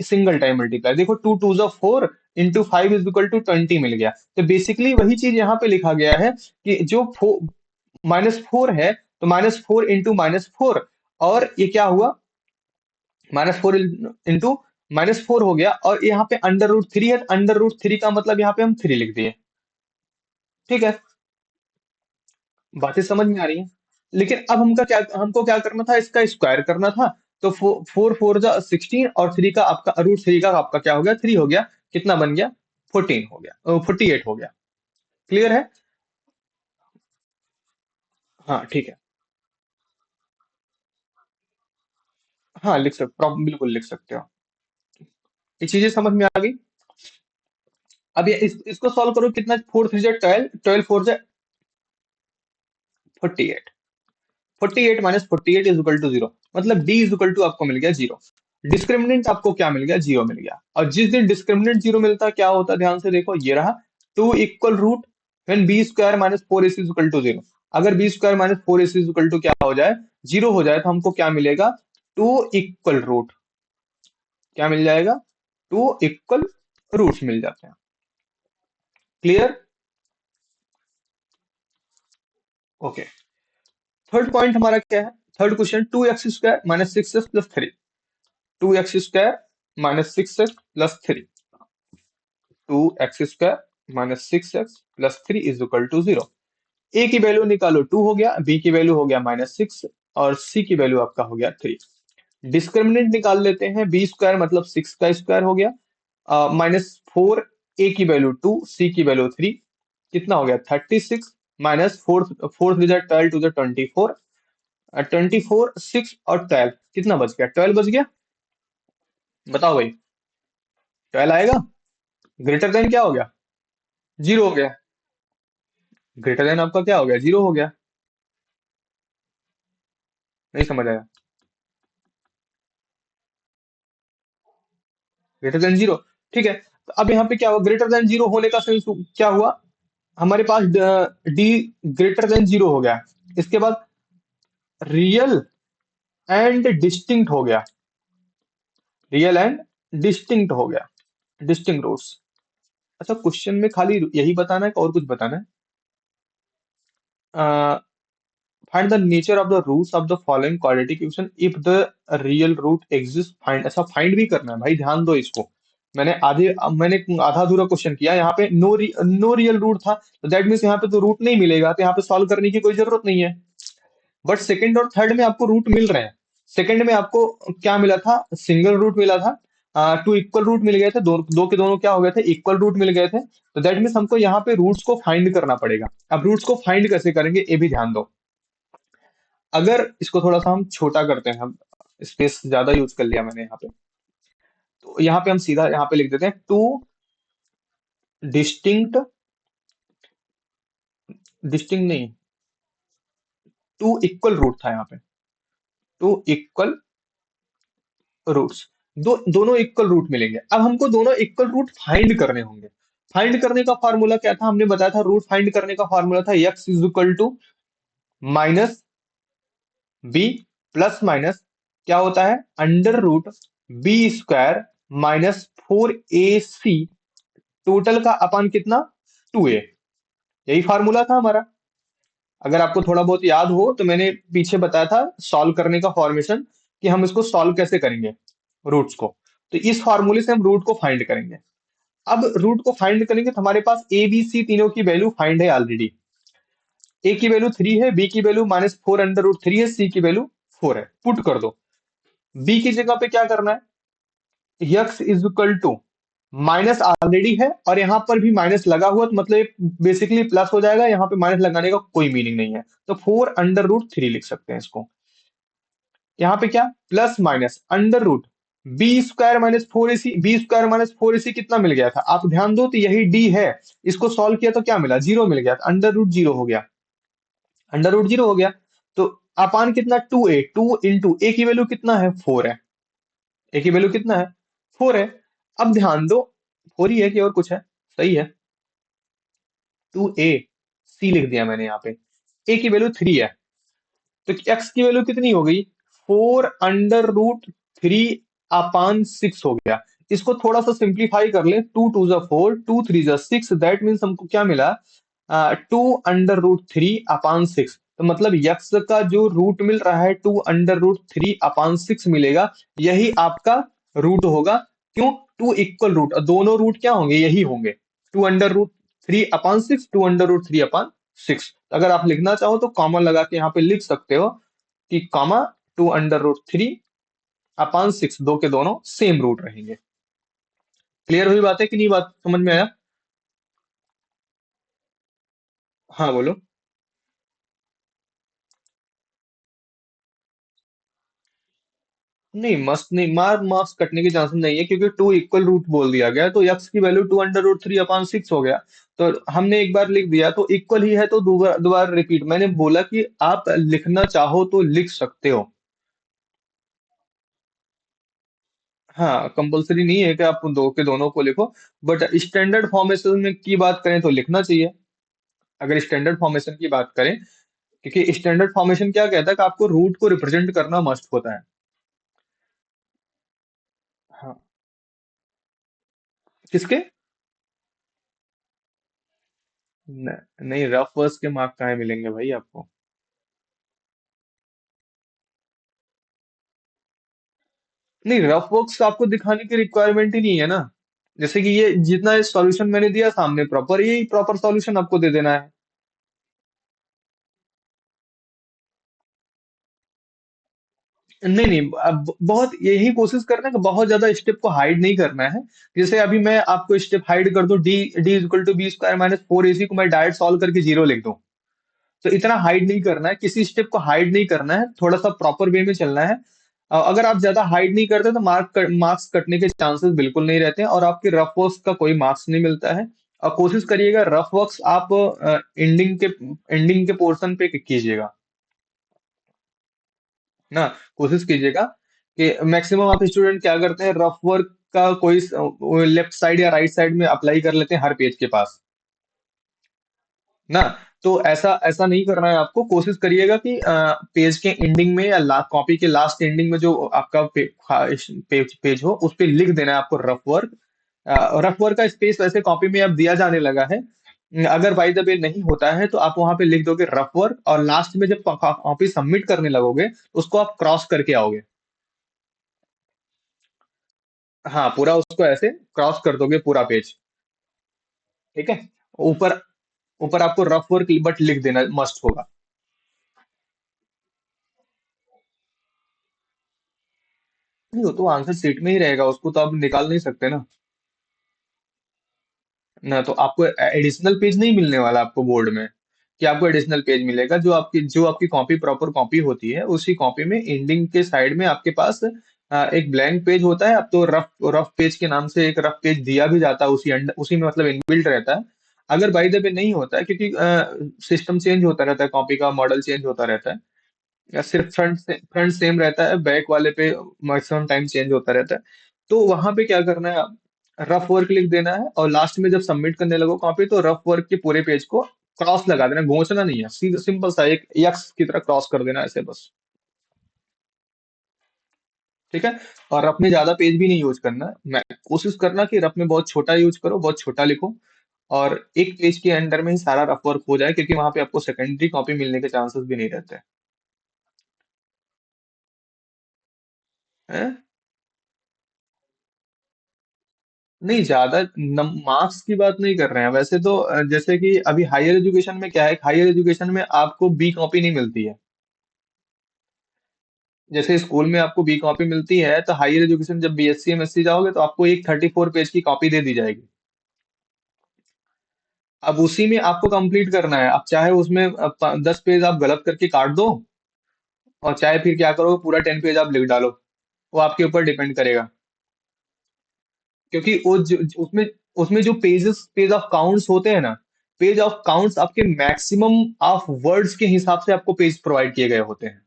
सिंगल टाइम मल्टीप्लाई। देखो 2 2 जा 4 इंटू 5 इज इक्वल टू 20 मिल गया। तो बेसिकली वही चीज यहाँ पे लिखा गया है कि जो -4 है, तो -4 इंटू -4, और ये क्या हुआ, -4 इंटू -4 हो गया, और यहाँ पे अंडर रूट 3 है, अंडर रूट 3 का मतलब यहाँ पे हम 3 लिख दिए। ठीक है, बातें समझ में आ रही हैं। लेकिन अब हमको क्या करना था, इसका स्क्वायर करना था। तो 4 4 जा 16, और 3 का आपका √3 का आपका क्या हो गया, 3 हो गया। कितना बन गया, 14 हो गया, 48 हो गया। क्लियर है। हाँ ठीक है। हाँ लिख सकते, बिल्कुल लिख सकते हो। ये चीजें समझ में आ गई। अब ये इसको सॉल्व करो, कितना, 4 3 जा 12, 12 4 जा 48। 48 माइनस 48 इज इक्वल टू 0, मतलब डी इज इक्वल टू आपको मिल गया 0। डिस्क्रिमिनेंट आपको क्या मिल गया, 0 मिल गया। और जिस दिन डिस्क्रिमिनेंट 0 मिलता है क्या होता है, ध्यान से देखो, ये रहा 2 equal root when B minus 4ac is equal to 0। अगर B minus 4ac is equal to क्या हो जाए, 0 हो जाए, तो हमको क्या मिलेगा, 2 इक्वल रूट क्या मिल जाएगा? टू इक्वल रूट्स मिल जाते हैं। क्लियर? ओके। थर्ड पॉइंट हमारा क्या है? Third question, 2x² minus 6x plus 3। 2x² minus 6x plus 3। 2x² minus 6x plus 3 is equal to 0। A की वैल्यू निकालो, 2 हो गया, बी की वैल्यू हो गया -6, और सी की वैल्यू आपका हो गया 3। डिस्क्रिमिनेंट निकाल लेते हैं, बी स्क्वायर मतलब 6 का स्क्वायर हो गया, -4, ए की वैल्यू 2, सी की वैल्यू 3, कितना हो गया 36, माइनस फोर, 4 3 12 टू 24, 24, 6 और 12, कितना बच गया? 12 बच गया। बताओ भाई, 12 आएगा? ग्रेटर देन क्या हो गया? 0 हो गया। ग्रेटर देन आपका क्या हो गया? 0 हो गया। नहीं समझ आया? Greater than 0। ठीक है, तो अब यहाँ पे क्या हुआ? ग्रेटर देन 0 होने का सेंस क्या हुआ? हमारे पास डी ग्रेटर देन 0 हो गया। इसके बाद रियल एंड डिस्टिंक्ट हो गया। रियल एंड डिस्टिंक्ट हो गया। Distinct roots. अच्छा, क्वेश्चन में खाली यही बताना है कि और कुछ बताना है? Find the nature of the roots of the following quadratic equation if the real root exist. Find, अच्छा फाइंड भी करना है भाई, ध्यान दो इसको। मैंने आधा अधूरा क्वेश्चन किया यहाँ पे। नो रियल रूट था, तो दैट मीन्स यहाँ पे तो रूट नहीं मिलेगा, तो यहाँ पे सॉल्व करने की कोई जरूरत नहीं है। बट सेकंड और थर्ड में आपको रूट मिल रहे हैं। सेकंड में आपको क्या मिला था? सिंगल रूट मिला था। टू इक्वल रूट मिल गए थे, दो के दोनों क्या हो गए थे? इक्वल रूट मिल गए थे। तो दैट मीन्स हमको यहाँ पे रूट्स को फाइंड करना पड़ेगा। अब रूट्स को फाइंड कैसे करेंगे, ये भी ध्यान दो। अगर इसको थोड़ा सा हम छोटा करते हैं, हम स्पेस ज्यादा यूज कर लिया मैंने यहाँ पे, तो यहाँ पे हम सीधा यहाँ पे लिख देते हैं टू डिस्टिंक्ट, डिस्टिंक्ट नहीं, टू इक्वल रूट था यहाँ पे। टू इक्वल रूट्स, दोनों इक्वल रूट मिलेंगे। अब हमको दोनों इक्वल रूट फाइंड करने होंगे। फाइंड करने का फॉर्मूला क्या था? हमने बताया था, रूट फाइंड करने का फॉर्मूला था x is equal to minus B plus minus क्या होता है? Under root B square minus 4ac total का अपान कितना? 2a। यही फार्मूला था हमारा। अगर आपको थोड़ा बहुत याद हो तो मैंने पीछे बताया था सॉल्व करने का फॉर्मेशन, कि हम इसको सॉल्व कैसे करेंगे रूट्स को। तो इस फॉर्मूले से हम रूट को फाइंड करेंगे। अब रूट को फाइंड करेंगे तो हमारे पास ए बी सी तीनों की वैल्यू फाइंड है ऑलरेडी। ए की वैल्यू 3 है, बी की वैल्यू -4 √3 है, सी की वैल्यू 4 है। पुट कर दो। बी की जगह पे क्या करना है? X is equal to, minus already है और यहां पर भी माइनस लगा हुआ, तो मतलब बेसिकली प्लस हो जाएगा। यहाँ पे माइनस लगाने का कोई मीनिंग नहीं है, तो 4 √3 लिख सकते हैं इसको। यहाँ पे क्या? Plus minus under root B square minus 4ac। B square minus 4ac कितना मिल गया था? आप ध्यान दो, तो यही डी है। इसको सॉल्व किया तो क्या मिला? 0 मिल गया, अंडर रूट 0 हो गया। अंडर रूट 0 हो गया, तो अपान कितना? 2a। 2 इंटू ए की वैल्यू कितना है? 4 है। ए की वैल्यू कितना है? 4 है। अब ध्यान दो, 4 ही है कि और कुछ है? सही है। 2a, सी लिख दिया मैंने यहाँ पे। ए की वैल्यू 3 है, तो एक्स की वैल्यू कितनी हो गई? 4 √3 अपान 6 हो गया। इसको थोड़ा सा सिंप्लीफाई कर ले, 2 2 4, 2 3 6, दैट मीन्स हमको क्या मिला? 2 √3 अपान 6। तो मतलब यक्स का जो रूट मिल रहा है 2 √3 अपान 6 मिलेगा। यही आपका रूट होगा। क्यों? टू इक्वल रूट, दोनों रूट क्या होंगे? यही होंगे। 2 √3 अपान 6, 2 √3 अपान 6। अगर आप लिखना चाहो तो कॉमन लगा के यहाँ पे लिख सकते हो कि कॉमा 2 √3 अपान 6, दो के दोनों सेम रूट रहेंगे। क्लियर हुई बात है कि नहीं? बात समझ में आया? हाँ बोलो। नहीं, मस्त नहीं, मार्क्स कटने की चांसेस नहीं है, क्योंकि टू इक्वल रूट बोल दिया गया, तो यक्स की वैल्यू 2 √3 अपान 6 हो गया। तो हमने एक बार लिख दिया तो इक्वल ही है, तो दोबारा दोबारा रिपीट। मैंने बोला कि आप लिखना चाहो तो लिख सकते हो। हाँ, कंपलसरी नहीं है कि आप दो के दोनों को लिखो, बट स्टैंडर्ड फॉर्मेशन में की बात करें तो लिखना चाहिए। अगर स्टैंडर्ड फॉर्मेशन की बात करें, क्योंकि स्टैंडर्ड फॉर्मेशन क्या कहता है कि आपको रूट को रिप्रेजेंट करना मस्ट होता है। हाँ। किसके? नहीं, रफ वर्क के मार्क कहाँ मिलेंगे भाई आपको? नहीं, रफ वर्क्स आपको दिखाने की रिक्वायरमेंट ही नहीं है ना। जैसे कि ये जितना सॉल्यूशन मैंने दिया सामने, प्रॉपर यही प्रॉपर सॉल्यूशन आपको दे देना है। नहीं नहीं, अब बहुत यही कोशिश करना है कि बहुत ज्यादा स्टेप को हाइड नहीं करना है। जैसे अभी मैं आपको स्टेप हाइड कर दूं, d = b² - 4ac को मैं डायरेक्ट सॉल्व करके जीरो लिख दूं, तो इतना हाइड नहीं करना है, किसी स्टेप को हाइड नहीं करना है, थोड़ा सा प्रॉपर वे में चलना है। अगर आप ज्यादा हाइड नहीं करते तो मार्क्स कटने के चांसेस बिल्कुल नहीं रहते हैं, और आपके रफ वर्क्स का कोई मार्क्स नहीं मिलता है। और कोशिश करिएगा रफ वर्क्स आप एंडिंग के पोर्शन पे कीजिएगा ना। कोशिश कीजिएगा कि मैक्सिमम आप स्टूडेंट क्या करते हैं, रफ वर्क का कोई लेफ्ट साइड या राइट साइड में अप्लाई कर लेते हैं हर पेज के पास ना। तो ऐसा ऐसा नहीं करना है आपको। कोशिश करिएगा कि पेज के एंडिंग में या कॉपी के लास्ट एंडिंग में जो आपका पेज हो उस पे लिख देना है आपको रफ वर्क। रफ वर्क का स्पेस वैसे कॉपी में अब दिया जाने लगा है। अगर बाई द वे नहीं होता है तो आप वहां पे लिख दोगे रफ वर्क, और लास्ट में जब कॉपी सबमिट करने लगोगे उसको आप क्रॉस करके आओगे। हाँ, पूरा उसको ऐसे क्रॉस कर दोगे पूरा पेज। ठीक है। ऊपर ऊपर आपको रफ वर्क बट लिख देना मस्ट होगा। नहीं, वो तो आंसर सीट में ही रहेगा, उसको तो आप निकाल नहीं सकते ना। ना, तो आपको एडिशनल पेज नहीं मिलने वाला आपको बोर्ड में। कि आपको एडिशनल पेज मिलेगा, जो आपकी कॉपी प्रॉपर कॉपी होती है उसी कॉपी में एंडिंग के साइड में आपके पास एक ब्लैंक पेज होता है। अब तो रफ रफ पेज के नाम से एक रफ पेज दिया भी जाता है, उसी में मतलब इनबिल्ट रहता है। अगर बाई द वे नहीं होता है, क्योंकि सिस्टम चेंज होता रहता है, कॉपी का मॉडल चेंज होता रहता है, या सिर्फ फ्रंट सेम रहता है, बैक वाले पे मैक्सिमम टाइम चेंज होता रहता है। तो वहां पे क्या करना है, आप रफ वर्क लिख देना है, और लास्ट में जब सबमिट करने लगो कॉपी तो रफ वर्क के पूरे पेज को क्रॉस लगा देना, घोंचना नहीं है, सिंपल सा एक यक्स की तरह क्रॉस कर देना ऐसे बस। ठीक है। और रफ में ज्यादा पेज भी नहीं यूज करना, मैं कोशिश करना कि रफ में बहुत छोटा यूज करो, बहुत छोटा लिखो, और एक पेज के अंडर में ही सारा रफ वर्क हो जाए, क्योंकि वहां पे आपको सेकेंडरी कॉपी मिलने के चांसेस भी नहीं रहते हैं। नहीं, ज्यादा मार्क्स की बात नहीं कर रहे हैं वैसे तो। जैसे कि अभी हायर एजुकेशन में क्या है, हायर एजुकेशन में आपको बी कॉपी नहीं मिलती है। जैसे स्कूल में आपको बी कॉपी मिलती है, तो हायर एजुकेशन जब बीएससी एमएससी जाओगे तो आपको एक 34 पेज की कॉपी दे दी जाएगी। अब उसी में आपको कंप्लीट करना है। अब चाहे उसमें 10 पेज आप गलत करके काट दो, और चाहे फिर क्या करो पूरा 10 पेज आप लिख डालो, वो आपके ऊपर डिपेंड करेगा। क्योंकि उसमें उसमें जो पेज ऑफ काउंट्स होते हैं ना, पेज ऑफ काउंट्स आपके मैक्सिमम ऑफ वर्ड्स के हिसाब से आपको पेज प्रोवाइड किए गए होते हैं।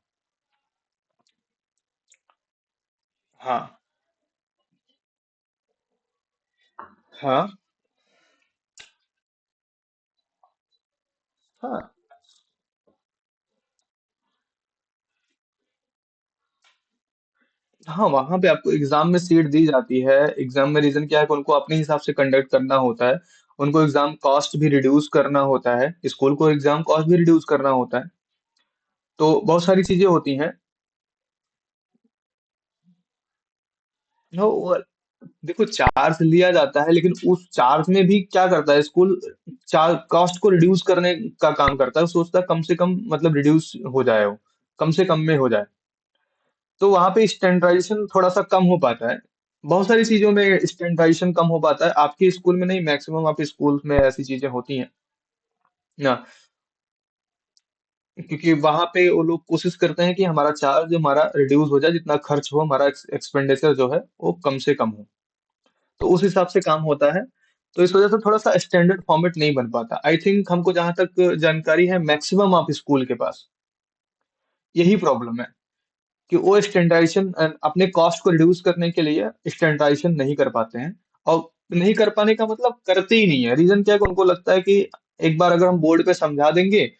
हाँ हाँ हाँ हाँ, वहां पे आपको एग्जाम में सीट दी जाती है। एग्जाम में रीजन क्या है कि उनको अपने हिसाब से कंडक्ट करना होता है। उनको एग्जाम कॉस्ट भी रिड्यूस करना होता है, स्कूल को एग्जाम कॉस्ट भी रिड्यूस करना होता है। तो बहुत सारी चीजें होती हैं। वो देखो, चार्ज लिया जाता है, लेकिन उस चार्ज में भी क्या करता है स्कूल, चार्ज कॉस्ट को रिड्यूस करने का काम करता है। सोचता है कम से कम मतलब रिड्यूस हो जाए, वो कम से कम में हो जाए। तो वहां पे स्टैंडर्डाइजेशन थोड़ा सा कम हो पाता है। बहुत सारी चीजों में स्टैंडर्डाइजेशन कम हो पाता है, आपके स्कूल में नहीं, मैक्सिमम आपके स्कूल में ऐसी चीजें होती हैं ना। क्योंकि वहां पे वो लोग कोशिश करते हैं कि हमारा चार्ज हमारा रिड्यूस हो जाए, जितना खर्च हो हमारा एक्सपेंडिचर जो है वो कम से कम हो। तो उस हिसाब से काम होता है। तो इस वजह से थोड़ा सा स्टैंडर्ड फॉर्मेट नहीं बन पाता, आई थिंक। हमको जहां तक जानकारी है, मैक्सिमम आप स्कूल के पास यही प्रॉब्लम है कि वो स्टैंडर्डाइजेशन अपने कॉस्ट को रिड्यूस करने के लिए स्टैंडर्डाइजेशन नहीं कर पाते हैं। और नहीं कर पाने का मतलब करते ही नहीं है, रीजन क्या है कि उनको लगता है कि एक बार अगर हम बोर्ड पे समझा देंगे,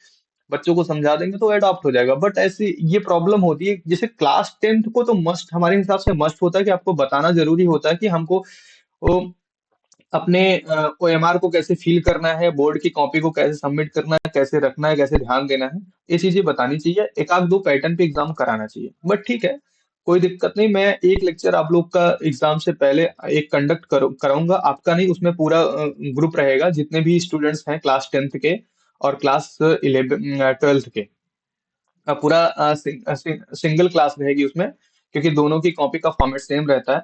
बच्चों को समझा देंगे तो अडॉप्ट हो जाएगा। बट ऐसी ये प्रॉब्लम होती है, जैसे क्लास 10th को तो मस्ट हमारे हिसाब से मस्ट होता है कि आपको बताना जरूरी होता है कि हमको अपने ओएमआर को कैसे फिल करना है, बोर्ड की कॉपी को कैसे सबमिट करना है, कैसे रखना है, कैसे ध्यान देना है, ये चीजें बतानी चाहिए। एक आध दो पैटर्न पे एग्जाम कराना चाहिए, बट ठीक है, कोई दिक्कत नहीं। मैं एक लेक्चर आप लोग का एग्जाम से पहले एक कंडक्ट कराऊंगा, आपका नहीं, उसमें पूरा ग्रुप रहेगा, जितने भी स्टूडेंट्स हैं क्लास 10th के और क्लास 11 12th के। पूरा सिंगल क्लास रहेगी उसमें, क्योंकि दोनों की कॉपी का फॉर्मेट सेम रहता है।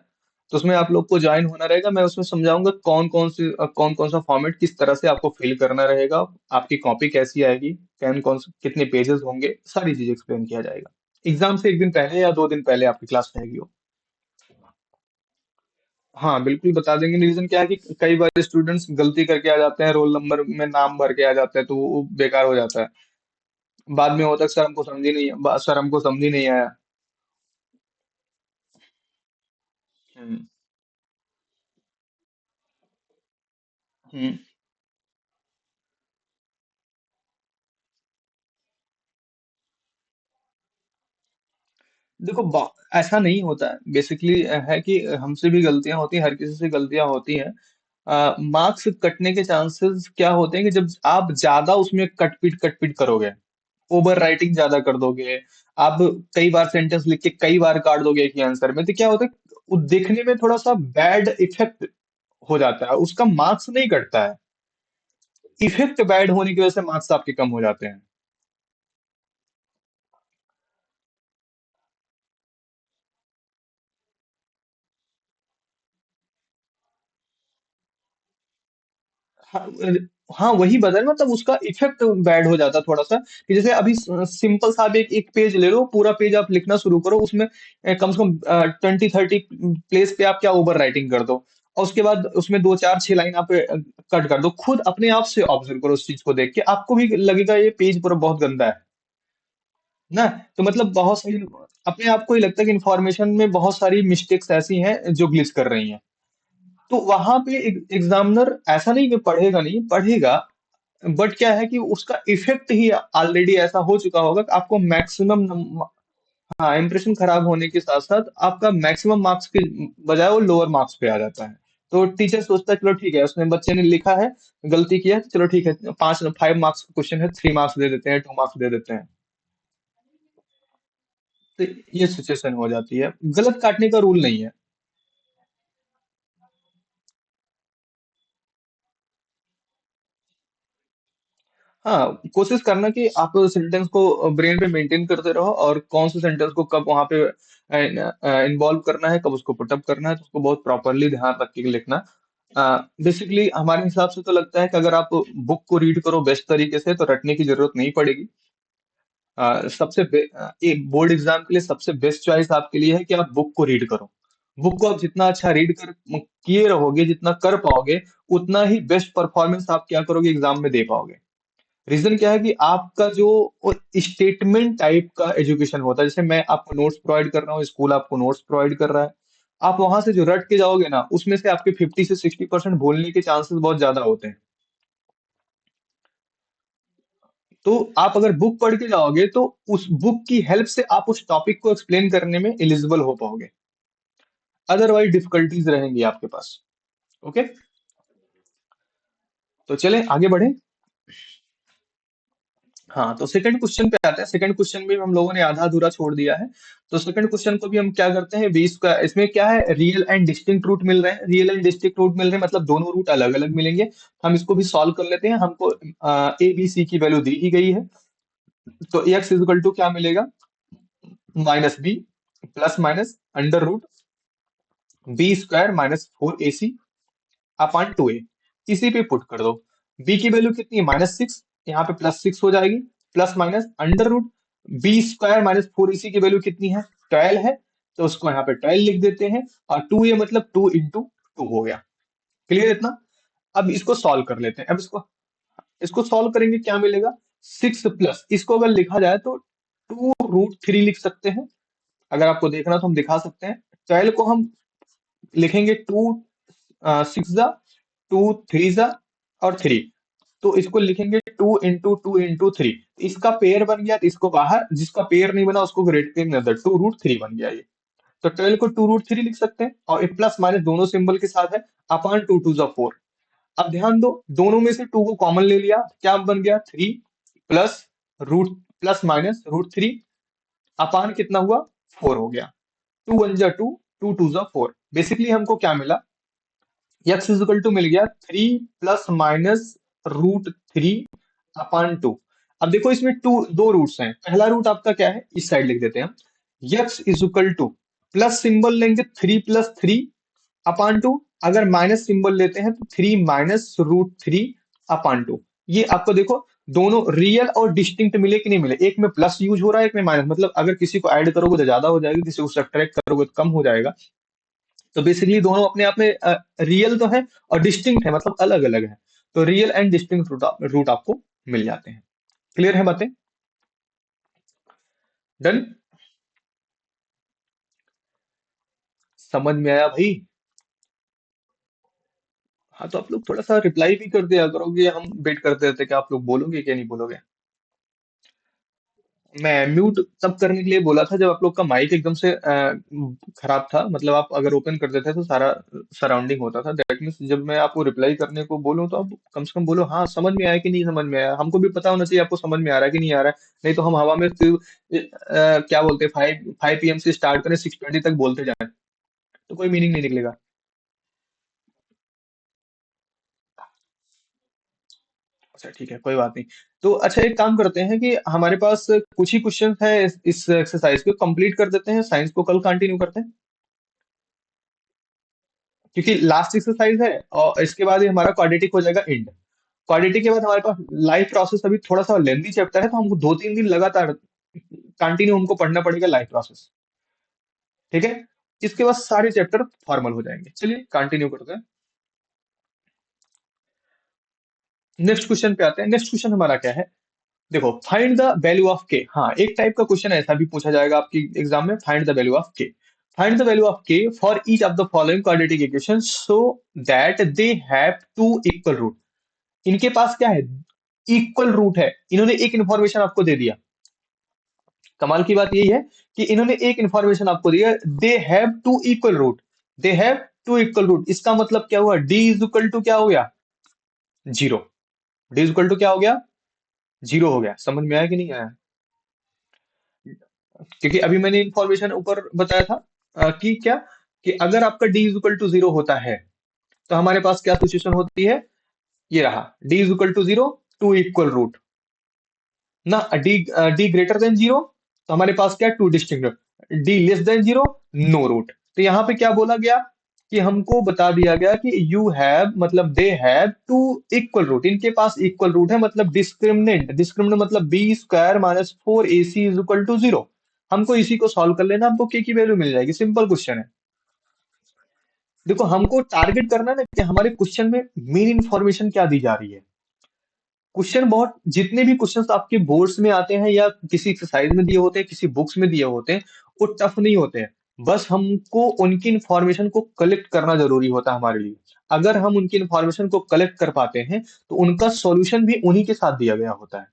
तो उसमें आप लोग को ज्वाइन होना रहेगा, मैं उसमें समझाऊंगा कौन कौन सा फॉर्मेट किस तरह से आपको फिल करना रहेगा, आपकी कॉपी कैसी आएगी, कितने पेजेस होंगे, सारी चीज एक्सप्लेन किया जाएगा। एग्जाम से एक दिन पहले या 2 दिन पहले आपकी क्लास रहेगी वो। हाँ बिल्कुल बता देंगे। रीजन क्या है कि कई बार स्टूडेंट्स गलती करके आ जाते हैं, रोल नंबर में नाम भर के आ जाते हैं, तो वो बेकार हो जाता है। बाद में होता है सर हमको समझ ही नहीं, सर हमको समझ ही नहीं आया। हम्म। हम्म। देखो ऐसा नहीं होता है बेसिकली, है कि हमसे भी गलतियां होती हैं, हर किसी से गलतियां होती हैं। मार्क्स कटने के चांसेस क्या होते हैं कि जब आप ज्यादा उसमें कट पीट करोगे, ओवर राइटिंग ज्यादा कर दोगे, आप कई बार सेंटेंस लिख के कई बार काट दोगे एक ही आंसर में, तो क्या होता है, वो देखने में थोड़ा सा बैड इफेक्ट हो जाता है, उसका मार्क्स नहीं कटता है। इफेक्ट बैड होने की वजह से मार्क्स आपके कम हो जाते हैं। हाँ, हाँ वही बदल, मतलब उसका इफेक्ट बैड हो जाता है थोड़ा सा, कि जैसे अभी सिंपल सा आप एक पेज ले लो, पूरा पेज आप लिखना शुरू करो, उसमें कम से कम 20 30 प्लेस पे आप क्या ओवर राइटिंग कर दो, और उसके बाद उसमें दो चार छह लाइन आप कट कर दो, खुद अपने आप से ऑब्जर्व करो उस चीज को देख के, आपको भी लगेगा ये पेज पूरा बहुत गंदा है ना। तो मतलब बहुत सारी, अपने आप को ही लगता है कि इन्फॉर्मेशन में बहुत सारी मिस्टेक्स ऐसी हैं जो ग्लिच कर रही हैं। तो वहां पे एग्जामिनर ऐसा नहीं कि पढ़ेगा, नहीं पढ़ेगा, बट क्या है कि उसका इफेक्ट ही ऑलरेडी ऐसा हो चुका होगा कि आपको मैक्सिमम, हाँ इंप्रेशन खराब होने के साथ साथ आपका मैक्सिमम मार्क्स के बजाय वो लोअर मार्क्स पे आ जाता है। तो टीचर सोचता है चलो ठीक है, उसने बच्चे ने लिखा है, गलती किया है, चलो ठीक है, 5 5 मार्क्स का क्वेश्चन है, 3 मार्क्स दे देते हैं, 2 मार्क्स दे देते हैं। तो ये सिचुएशन हो जाती है, गलत काटने का रूल नहीं है। हाँ कोशिश करना कि आप सेंटेंस को ब्रेन पे मेंटेन करते रहो, और कौन से सेंटेंस को कब वहां पे इन्वॉल्व करना है, कब उसको पुटअप करना है, तो उसको बहुत प्रॉपरली ध्यान रख के लिखना। बेसिकली हमारे हिसाब से तो लगता है कि अगर आप बुक को रीड करो बेस्ट तरीके से, तो रटने की जरूरत नहीं पड़ेगी। एक बोर्ड एग्जाम के लिए सबसे बेस्ट चॉइस आपके लिए है कि आप बुक को रीड करो। बुक को आप जितना अच्छा रीड कर किए रहोगे, जितना कर पाओगे, उतना ही बेस्ट परफॉर्मेंस आप क्या करोगे एग्जाम में दे पाओगे। रीजन क्या है कि आपका जो स्टेटमेंट टाइप का एजुकेशन होता है, जैसे मैं आपको नोट्स प्रोवाइड कर रहा हूँ, स्कूल आपको नोट्स प्रोवाइड कर रहा है, आप वहां से जो रट के जाओगे ना, उसमें से आपके 50 से 60% भूलने के चांसेस बहुत ज्यादा होते हैं। तो आप अगर बुक पढ़ के जाओगे, तो उस बुक की हेल्प से आप उस टॉपिक को एक्सप्लेन करने में एलिजिबल हो पाओगे, अदरवाइज डिफिकल्टीज रहेंगी आपके पास। ओके, तो चलें आगे बढ़े। हाँ तो सेकंड क्वेश्चन पे आते हैं। सेकंड क्वेश्चन में हम लोगों ने आधा अधूरा छोड़ दिया है। तो सेकंड क्वेश्चन को भी हम क्या करते हैं, 20 का, इसमें क्या है, रियल एंड डिस्टिंक्ट रूट मिल रहे हैं, रियल एंड डिस्टिंक्ट रूट मिल रहे हैं, मतलब दोनों रूट अलग अलग मिलेंगे। हम इसको भी सॉल्व कर लेते हैं। हमको ए बी सी की वैल्यू दी ही गई है। तो एक्स इजिकल टू क्या मिलेगा, -b plus minus under root b² - 4ac upon 2a, इसी पे पुट कर दो। b की वैल्यू कितनी है, -6, यहाँ पे +6 हो जाएगी, plus minus under root b² - 4ac की वैल्यू कितनी है, 12 है, तो उसको यहाँ पे 12 लिख देते हैं, और 2a मतलब 2 × 2 हो गया। क्लियर इतना। अब इसको सॉल्व कर लेते हैं। अब इसको इसको सॉल्व करेंगे, क्या मिलेगा, 6 प्लस, इसको अगर लिखा जाए तो 2√3 लिख सकते हैं। अगर आपको देखना तो हम दिखा सकते हैं। 12 को हम लिखेंगे 2 6 जा 2 3 जा और 3, तो इसको लिखेंगे 2 × 2 × 3, इसका पेयर बन गया, तो इसको बाहर, जिसका पेयर नहीं बना उसको ग्रेटर देन 2√3 बन गया ये। तो 12 को 2√3 लिख सकते हैं, और प्लस माइनस दोनों सिंबल के साथ है, अपॉन 2 2 4। अब ध्यान दो, दोनों में से 2 को कॉमन ले लिया, क्या बन गया 3 प्लस रूट प्लस माइनस √3 अपान कितना हुआ 4 हो गया। 2 1 जा 2, 2 2 जा 4। बेसिकली हमको क्या मिला, x इज इक्वल टू मिल गया 3 प्लस माइनस √3 अपान 2। अब देखो इसमें दो रूट्स हैं, पहला रूट आपका क्या है, इस साइड लिख देते हैं हम, x is equal two plus symbol लेंगे 3 + 3 अपान 2, अगर माइनस सिंबल लेते हैं तो 3 माइनस √3 अपान 2। ये आपको देखो दोनों रियल और डिस्टिंक्ट मिले कि नहीं मिले, एक में प्लस यूज हो रहा है, एक में माइनस, मतलब अगर किसी को ऐड करोगे तो ज्यादा हो जाएगी, किसी को सब्ट्रैक्ट करोगे तो कम हो जाएगा। तो बेसिकली दोनों अपने आप में रियल तो है और डिस्टिंक्ट है, मतलब अलग अलग है। तो रियल एंड डिस्टिंक्ट रूट आपको मिल जाते हैं। क्लियर है बातें? डन? समझ में आया भाई? हाँ तो आप लोग थोड़ा सा रिप्लाई भी कर दिया करोगे, हम वेट करते रहते कि आप लोग बोलोगे क्या नहीं बोलोगे। मैं म्यूट तब करने के लिए बोला था जब आप लोग का माइक एकदम से खराब था, मतलब आप अगर ओपन कर देते तो सारा सराउंडिंग होता था। दैट मीन्स जब मैं आपको रिप्लाई करने को बोलूं तो आप कम से कम बोलो हाँ समझ में आया कि नहीं समझ में आया, हमको भी पता होना चाहिए आपको समझ में आ रहा है कि नहीं आ रहा है। नहीं तो हम हवा में फिर क्या बोलते हैं 5 PM से स्टार्ट करें 6:20 तक बोलते जाए तो कोई मीनिंग नहीं निकलेगा। अच्छा ठीक है, कोई बात नहीं। तो अच्छा एक काम करते हैं कि हमारे पास कुछ ही क्वेश्चन है इस एक्सरसाइज को कंप्लीट कर देते हैं, साइंस को कल कंटिन्यू करते हैं, क्योंकि लास्ट एक्सरसाइज है और इसके बाद ही हमारा क्वाड्रेटिक हो जाएगा एंड। क्वाड्रेटिक के बाद हमारे पास लाइफ प्रोसेस, अभी थोड़ा सा लेंथी चैप्टर है तो हमको 2 3 दिन लगातार कंटिन्यू हमको पढ़ना पड़ेगा लाइफ प्रोसेस। ठीक है, इसके बाद सारे चैप्टर फॉर्मल हो जाएंगे। चलिए कंटिन्यू करते हैं, नेक्स्ट क्वेश्चन पे आते हैं। नेक्स्ट क्वेश्चन हमारा क्या है, देखो फाइंड द वैल्यू ऑफ के। हाँ एक टाइप का क्वेश्चन ऐसा भी पूछा जाएगा आपकी एग्जाम में, find the value of k. Find the value of k for each of the following quadratic equation so that they have two equal root. इनके पास क्या है, इक्वल रूट है। इन्होंने एक इंफॉर्मेशन आपको दे दिया, कमाल की बात यही है कि इन्होंने एक इंफॉर्मेशन आपको दिया, they have two equal root. They have two equal root, इसका मतलब क्या हुआ, डी इज इक्वल टू क्या हो गया, zero. D is equal to क्या हो गया, जीरो हो गया। समझ में आया कि नहीं आया? क्योंकि अभी मैंने इंफॉर्मेशन ऊपर बताया था कि क्या, कि अगर आपका D is equal to zero होता है तो हमारे पास क्या सिचुएशन होती है, ये रहा D is equal to zero, two equal root ना, D D greater than zero तो हमारे पास क्या, two distinct, D less than zero, no root. तो यहाँ पे क्या बोला गया कि हमको बता दिया गया कि यू हैव, मतलब they have two equal root, इनके पास इक्वल रूट है, मतलब डिस्क्रिमिनेंट, डिस्क्रिमिनेंट मतलब b square minus 4ac is equal to zero. हमको इसी को सॉल्व कर लेना, हमको के की वैल्यू मिल जाएगी, सिंपल क्वेश्चन है। देखो हमको टारगेट करना है ना कि हमारे क्वेश्चन में मेन इंफॉर्मेशन क्या दी जा रही है। क्वेश्चन बहुत, जितने भी क्वेश्चंस आपके बोर्ड्स में आते हैं या किसी एक्सरसाइज में दिए होते हैं, किसी बुक्स में दिए होते हैं, वो टफ नहीं होते हैं। बस हमको उनकी इंफॉर्मेशन को कलेक्ट करना जरूरी होता है हमारे लिए। अगर हम उनकी इंफॉर्मेशन को कलेक्ट कर पाते हैं तो उनका सॉल्यूशन भी उन्हीं के साथ दिया गया होता है।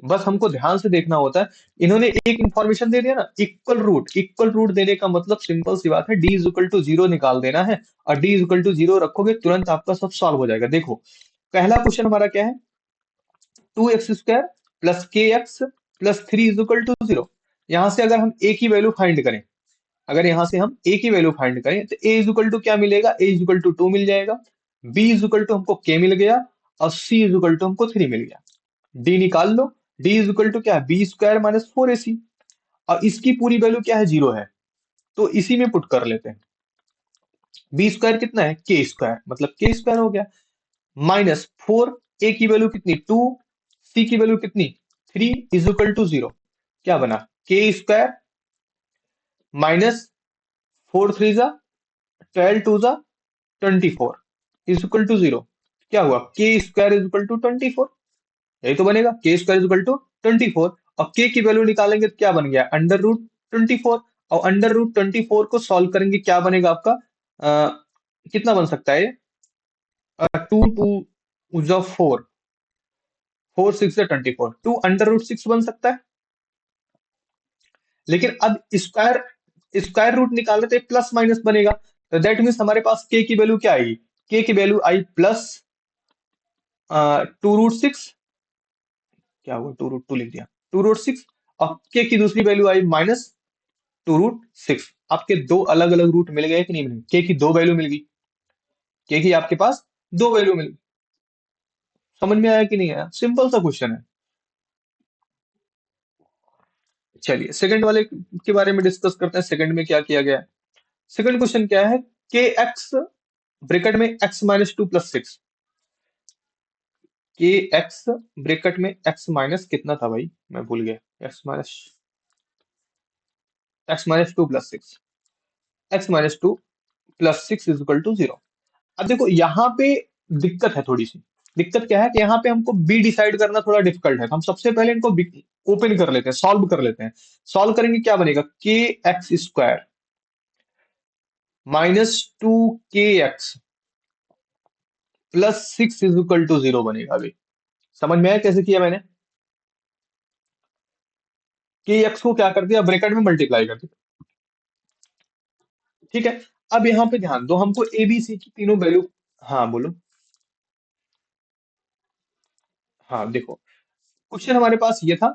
बस हमको ध्यान से देखना होता है। इन्होंने एक इंफॉर्मेशन दे दिया ना, इक्वल रूट, इक्वल रूट देने का मतलब सिंपल सी बात है, D is equal to zero निकाल देना है, और D is equal to zero रखोगे तुरंत आपका सब सॉल्व हो जाएगा। देखो पहला क्वेश्चन हमारा क्या है, 2x² plus k x plus 3 is equal to zero. यहां से अगर हम ए की वैल्यू फाइंड करें, अगर यहां से हम ए की वैल्यू फाइंड करें तो ए इज इक्वल टू क्या मिलेगा, ए इज इक्वल टू 2 मिल जाएगा, बी इज इक्वल टू हमको के मिल गया, और सी इज इक्वल टू हमको 3 मिल गया। डी निकाल लो, डी इज इक्वल टू क्या है, बी स्क्वायर माइनस 4ac, और इसकी पूरी वैल्यू क्या है, जीरो है, तो इसी में पुट कर लेते हैं। बी स्क्वायर कितना है, के स्क्वायर, मतलब के स्क्वायर हो गया, माइनस 4, ए की वैल्यू कितनी 2, सी की वैल्यू कितनी 3 इज इक्वल टू जीरो। क्या बना, के स्क्वायर माइनस 4 3 जा 12 2 जा 24 इज इक्वल टू जीरो। क्या हुआ, के स्क्वायर इज इक्वल टू 24, यही तो बनेगा, के स्क्वायर इज इक्वल टू 24। और के की वैल्यू निकालेंगे तो क्या बन गया, अंडर रूट 24, और अंडर रूट 24 को सॉल्व करेंगे क्या बनेगा आपका, कितना बन सकता है, 2 2 4, 4 6 जा 24, 2 अंडर रूट 6 बन सकता है। लेकिन अब स्क्वायर स्क्वायर रूट निकालने तो प्लस माइनस बनेगा, तो दैट मीन्स हमारे पास के की वैल्यू क्या आएगी, के की वैल्यू आई प्लस 2√6, क्या हुआ 2√2 लिख दिया, 2√6, और के की दूसरी वैल्यू आई -2√6। आपके दो अलग अलग रूट मिल गए कि नहीं मिले, के की दो वैल्यू मिल गई, के की आपके पास दो वैल्यू मिल गई। समझ में आया कि नहीं आया, सिंपल सा क्वेश्चन है। चलिए सेकंड वाले के बारे में डिस्कस करते हैं, सेकंड में क्या किया गया है। सेकंड क्वेश्चन क्या है, के एक्स ब्रैकेट में x-2 + 6, के एक्स ब्रैकेट में x माइनस कितना था भाई, मैं भूल गया, x-2 + 6, x-2 + 6 = 0। अब देखो यहाँ पे दिक्कत है थोड़ी सी, दिक्कत क्या है कि यहाँ पे हमको बी डिसाइड करना थोड़ा डिफिकल्ट है, तो हम सबसे पहले इनको ओपन कर लेते हैं, सॉल्व कर लेते हैं। सॉल्व करेंगे क्या बनेगा, के एक्स स्क्वायर -2kx + 6 = 0 बनेगा। अभी समझ में आया कैसे किया मैंने, के एक्स को क्या कर दिया, ब्रैकेट में मल्टीप्लाई कर दिया, ठीक है। अब यहाँ पे ध्यान दो, हमको ए बी सी की तीनों वैल्यू, हाँ बोलो, हाँ देखो क्वेश्चन हमारे पास ये था,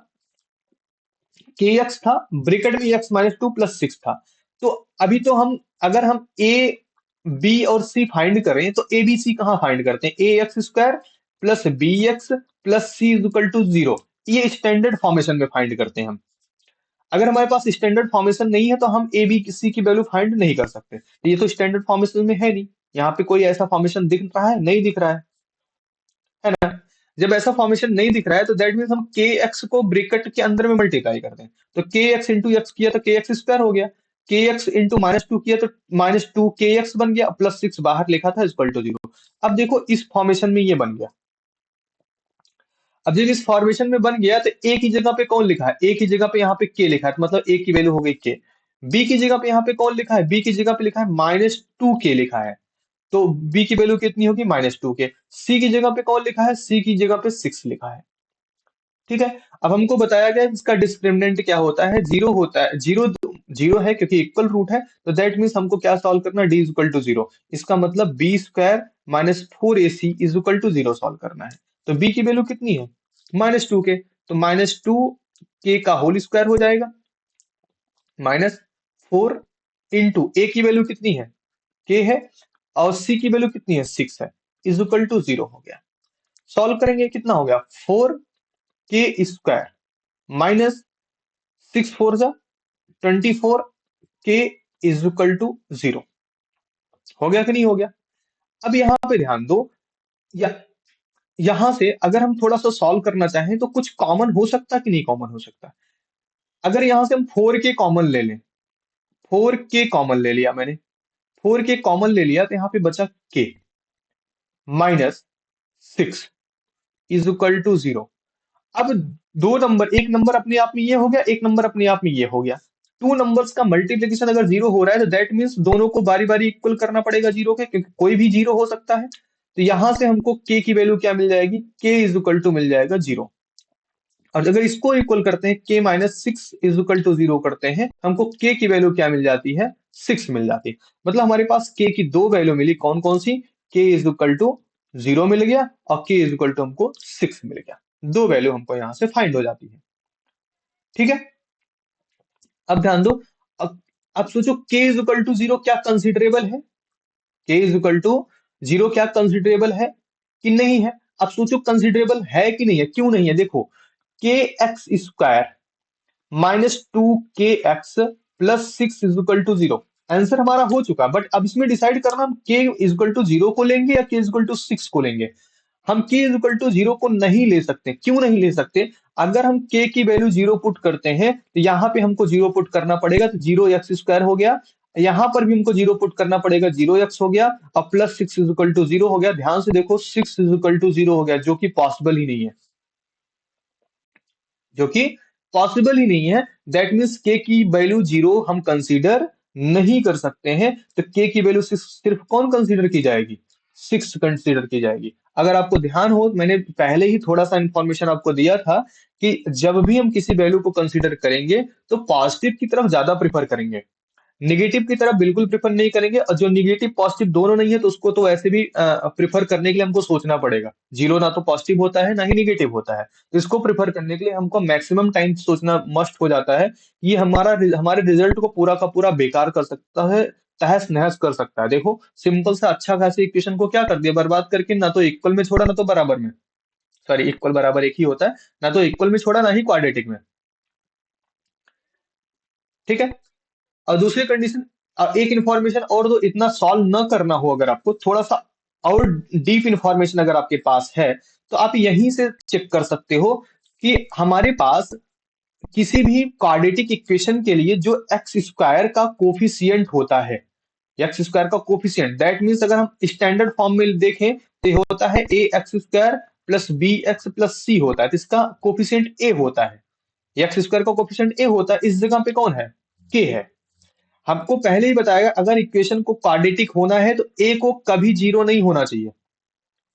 के एक्स था, ब्रैकेट में x-2 + 6 था। तो अभी तो हम, अगर हम ए बी और सी फाइंड करें तो ए बी सी कहाँ फाइंड करते हैं, A X square plus B X plus C equal to 0, ये स्टैंडर्ड फॉर्मेशन में फाइंड करते हैं हम। अगर हमारे पास स्टैंडर्ड फॉर्मेशन नहीं है तो हम ए बी सी की वैल्यू फाइंड नहीं कर सकते, ये तो स्टैंडर्ड फॉर्मेशन में है नहीं, यहाँ पे कोई ऐसा फॉर्मेशन दिख रहा है, नहीं दिख रहा है ना। जब ऐसा फॉर्मेशन नहीं दिख रहा है तो दैट मीन्स हम के एक्स को ब्रैकेट के अंदर में मल्टीप्लाई करते हैं, तो के एक्स इंटू एक्स किया तो के एक्स स्क्वायर हो गया, के एक्स इंटू -2 किया तो -2 के एक्स बन गया, प्लस 6 बाहर लिखा था इक्वल टू 0। अब देखो इस फॉर्मेशन में ये बन गया, अब जब इस फॉर्मेशन में बन गया तो ए की जगह पे कौन लिखा है, ए की जगह पे यहाँ पे के लिखा है, तो मतलब ए की वैल्यू हो गई के। बी की जगह पे यहाँ पे कौन लिखा है, बी की जगह पे लिखा है -2 के लिखा है, तो बी की वैल्यू कितनी होगी, -2 के। सी की जगह पे कौन लिखा है, सी की जगह पे 6 लिखा है, ठीक है। अब हमको बताया गया है इसका डिस्क्रिमिनेंट क्या होता है, जीरो होता है, जीरो, जीरो है क्योंकि इक्वल रूट है, तो दैट मीन्स हमको क्या सॉल्व करना है, डी इज इक्वल टू 0, इसका मतलब b square -4ac is equal to 0 solve करना है। तो बी की वैल्यू कितनी है, -2 के, तो -2 के का होल स्क्वायर हो जाएगा, -4 इंटू ए की वैल्यू कितनी है, के है, और सी की वैल्यू कितनी है, 6 है, इज इक्वल टू 0 हो गया। सॉल्व करेंगे कितना हो गया, 4 के स्क्वायर -6 4 जा 24 के इज इक्वल टू 0, हो गया कि नहीं हो गया। अब यहाँ पे ध्यान दो, या यहां से अगर हम थोड़ा सा सॉल्व करना चाहें तो कुछ कॉमन हो सकता है कि नहीं कॉमन हो सकता। अगर यहां से हम 4 के कॉमन ले लें, 4 के कॉमन ले लिया मैंने, 4 के कॉमन ले लिया तो यहाँ पे बचा के -6 इज इक्वल टू 0। अब दो नंबर, एक नंबर अपने आप में ये हो गया, एक नंबर अपने आप में ये हो गया, टू नंबर्स का मल्टीप्लीकेशन अगर 0 हो रहा है तो दैट मीन्स दोनों को बारी बारी इक्वल करना पड़ेगा 0 के, क्योंकि कोई भी 0 हो सकता है। तो यहां से हमको के की वैल्यू क्या मिल जाएगी, के इज इक्वल टू मिल जाएगा 0। और अगर इसको इक्वल करते हैं, के -6 इज इक्वल टू 0 करते हैं, हमको के की वैल्यू क्या मिल जाती है, 6 मिल जाती है। मतलब हमारे पास के की दो वैल्यू मिली, कौन कौन सी, के इज इक्वल टू 0 मिल गया और के इज इक्वल टू हमको 6 मिल गया, दो वैल्यू हमको यहाँ से फाइंड हो जाती है, ठीक है। अब ध्यान दो, अब सोचो के इज इक्वल टू 0 क्या कंसिडरेबल है, के इज इक्वल टू 0 क्या कंसिडरेबल है कि नहीं है। अब सोचो कंसिडरेबल है कि नहीं है, क्यों नहीं है, देखो k x square -2kx + 6 is equal to 0, answer हमारा हो चुका, बट अब इसमें डिसाइड करना हम के इज इक्वल टू 0 को लेंगे या के इज इक्वल टू 6 को लेंगे। हम के इज इक्वल टू 0 को नहीं ले सकते, क्यों नहीं ले सकते, अगर हम के की वैल्यू 0 पुट करते हैं तो यहाँ पे हमको 0 पुट करना पड़ेगा, तो 0x² हो गया, यहाँ पर भी हमको 0 पुट करना पड़ेगा, 0x हो गया, और +6 इज इक्वल टू 0 हो गया। ध्यान से देखो 6 इज इक्वल टू 0 हो गया, जो कि पॉसिबल ही नहीं है, जो कि पॉसिबल ही नहीं है। दैट मीन्स के की वैल्यू 0 हम कंसीडर नहीं कर सकते हैं, तो के की वैल्यू सिर्फ कौन कंसीडर की जाएगी, 6 कंसीडर की जाएगी। अगर आपको ध्यान हो, मैंने पहले ही थोड़ा सा इंफॉर्मेशन आपको दिया था कि जब भी हम किसी वैल्यू को कंसीडर करेंगे तो पॉजिटिव की तरफ ज्यादा प्रिफर करेंगे, निगेटिव की तरफ बिल्कुल प्रेफर नहीं करेंगे, और जो निगेटिव पॉजिटिव दोनों नहीं है तो उसको तो वैसे भी प्रेफर करने के लिए हमको सोचना पड़ेगा। जीरो ना तो पॉजिटिव होता है ना ही निगेटिव होता है, तो इसको प्रेफर करने के लिए हमको मैक्सिमम टाइम सोचना मस्ट हो जाता है। ये हमारे रिजल्ट को पूरा का पूरा बेकार कर सकता है, तहस नहस कर सकता है। देखो सिंपल सा अच्छा खासी इक्वेशन को क्या कर दिया बर्बाद करके, ना तो इक्वल में छोड़ा ना तो बराबर में, सॉरी इक्वल बराबर एक ही होता है, ना तो इक्वल में छोड़ा ना ही क्वाड्रेटिक में। ठीक है। और दूसरी कंडीशन, एक इंफॉर्मेशन और दो, इतना सॉल्व न करना हो अगर आपको, थोड़ा सा और डीप इंफॉर्मेशन अगर आपके पास है, तो आप यहीं से चेक कर सकते हो कि हमारे पास किसी भी क्वाड्रेटिक इक्वेशन के लिए जो एक्स स्क्वायर का कोफिशियंट होता है, एक्स स्क्वायर का कोफिशियंट, दैट मीन्स अगर हम स्टैंडर्ड फॉर्म में देखें तो ये होता है A X square plus B X plus C होता है, तो इसका कोफिशियंट ए होता है। एक्स स्क्वायर का कोफिशियंट ए होता है, इस जगह पे कौन है, के है। हमको पहले ही बताया अगर इक्वेशन को क्वाड्रेटिक होना है तो ए को कभी जीरो नहीं होना चाहिए,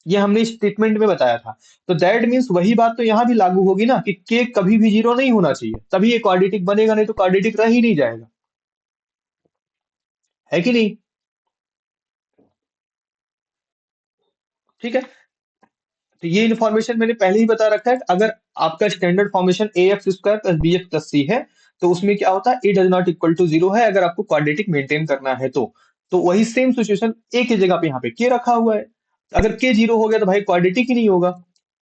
ये हमने स्टेटमेंट में बताया था। तो दैट मीन्स वही बात तो यहां भी लागू होगी ना कि के कभी भी जीरो नहीं होना चाहिए, तभी ये क्वाड्रेटिक बनेगा, नहीं तो क्वाड्रेटिक रह ही नहीं जाएगा, है कि नहीं। ठीक है। तो ये इन्फॉर्मेशन मैंने पहले ही बता रखा है कि अगर आपका standard formation A X square plus B X plus C है, तो उसमें क्या होता है, A does not equal to zero है अगर आपको क्वाड्रेटिक मेंटेन करना है तो वही सेम सिचुएशन ए की जगह पे यहाँ पे के रखा हुआ है। अगर के जीरो हो गया तो भाई क्वाड्रेटिक ही नहीं होगा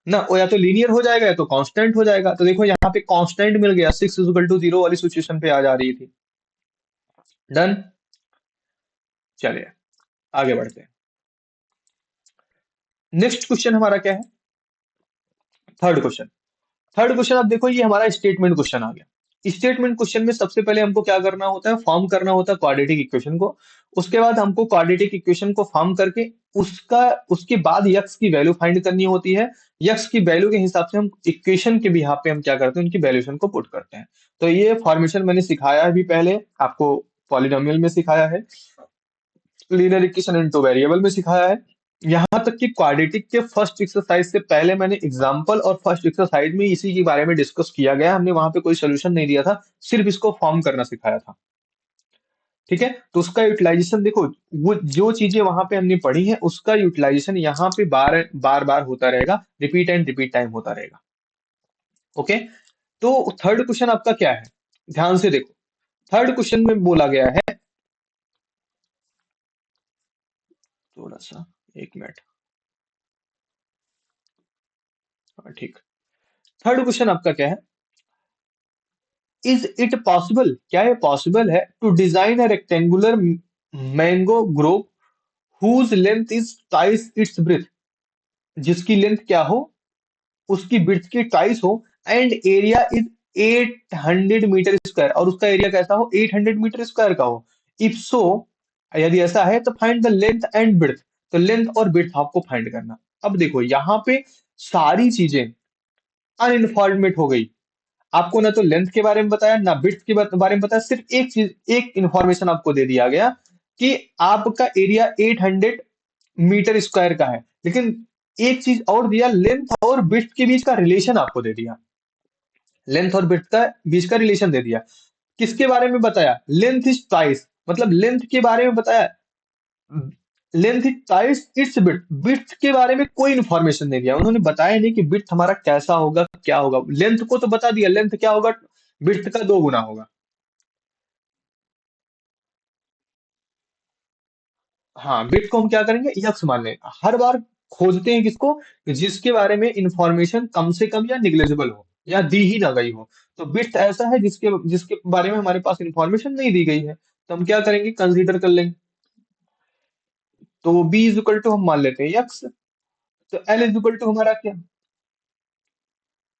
ना, वो या तो लीनियर हो जाएगा या तो कांस्टेंट हो जाएगा। तो देखो यहाँ पे कांस्टेंट मिल गया, सिक्स इक्वल टू जीरो वाली सिचुएशन पे आ जा रही थी। डन। चलिए आगे बढ़ते हैं। नेक्स्ट क्वेश्चन हमारा क्या है, थर्ड क्वेश्चन। थर्ड क्वेश्चन अब देखो, ये हमारा स्टेटमेंट क्वेश्चन आ गया। स्टेटमेंट क्वेश्चन में सबसे पहले हमको क्या करना होता है, फॉर्म करना होता है क्वाड्रेटिक इक्वेशन को। उसके बाद हमको क्वाड्रेटिक इक्वेशन को फॉर्म करके उसका उसके बाद यक्स की वैल्यू फाइंड करनी होती है। यक्स की वैल्यू के हिसाब से हम इक्वेशन के भी यहाँ पे हम क्या करते हैं, उनकी वैल्यूएशन को पुट करते हैं। तो ये फॉर्मेशन मैंने सिखाया है भी पहले आपको, पॉलिनोमियल में सिखाया है, लीनियर इक्वेशन इनटू वेरिएबल में सिखाया है। यहां तक कि क्वाड्रेटिक के फर्स्ट एक्सरसाइज से पहले मैंने एग्जांपल और फर्स्ट एक्सरसाइज में इसी के बारे में डिस्कस किया गया, हमने वहां पे कोई सोल्यूशन नहीं दिया था, सिर्फ इसको फॉर्म करना सिखाया था। ठीक है। तो उसका यूटिलाइजेशन देखो, वो जो चीजें वहां पे हमने पढ़ी है उसका यूटिलाइजेशन यहाँ पे बार बार बार होता रहेगा, रिपीट एंड रिपीट टाइम होता रहेगा। ओके। तो थर्ड क्वेश्चन आपका क्या है, ध्यान से देखो। थर्ड क्वेश्चन में बोला गया है, थोड़ा सा, एक मिनट, हाँ ठीक। थर्ड क्वेश्चन आपका क्या है, इज इट पॉसिबल, क्या ये पॉसिबल है to design a rectangular mango grove whose length is twice its breadth, जिसकी लेंथ क्या हो, उसकी ब्रेथ की ट्वाइस हो, and area is 800 metre square, और उसका एरिया कैसा हो, 800 मीटर स्क्वायर का हो। इफ सो, यदि ऐसा है तो find the length and breadth. तो लेंथ और ब्रेथ आपको फाइंड करना। अब देखो यहाँ पे सारी चीजें अनइन्फॉर्मेट हो गई, आपको ना तो लेंथ के बारे में बताया ना विड्थ के बारे में बताया, सिर्फ एक चीज, एक इंफॉर्मेशन आपको दे दिया गया कि आपका एरिया 800 मीटर स्क्वायर का है, लेकिन एक चीज और दिया, लेंथ और विड्थ के बीच का रिलेशन आपको दे दिया, लेंथ और विड्थ का बीच का रिलेशन दे दिया। किसके बारे में बताया, लेंथ इज ट्वाइस, मतलब लेंथ के बारे में बताया, length is twice it's width, width के बारे में कोई इंफॉर्मेशन नहीं दिया, उन्होंने बताया नहीं कि विड्थ हमारा कैसा होगा क्या होगा, लेंथ को तो बता दिया, लेंथ क्या होगा, विड्थ का दो गुना होगा। हाँ, बिट को हम क्या करेंगे, यक्स मान लें। हर बार खोजते हैं किसको, जिसके बारे में इंफॉर्मेशन कम से कम या निग्लेजिबल हो या दी ही ना गई हो। तो बिट ऐसा है जिसके जिसके बारे में हमारे पास इंफॉर्मेशन नहीं दी गई है, तो हम क्या करेंगे, कंसीडर कर लेंगे। तो बी इज इक्वल टू हम मान लेते हैं यक्स, तो एल इज इक्वल टू हमारा क्या,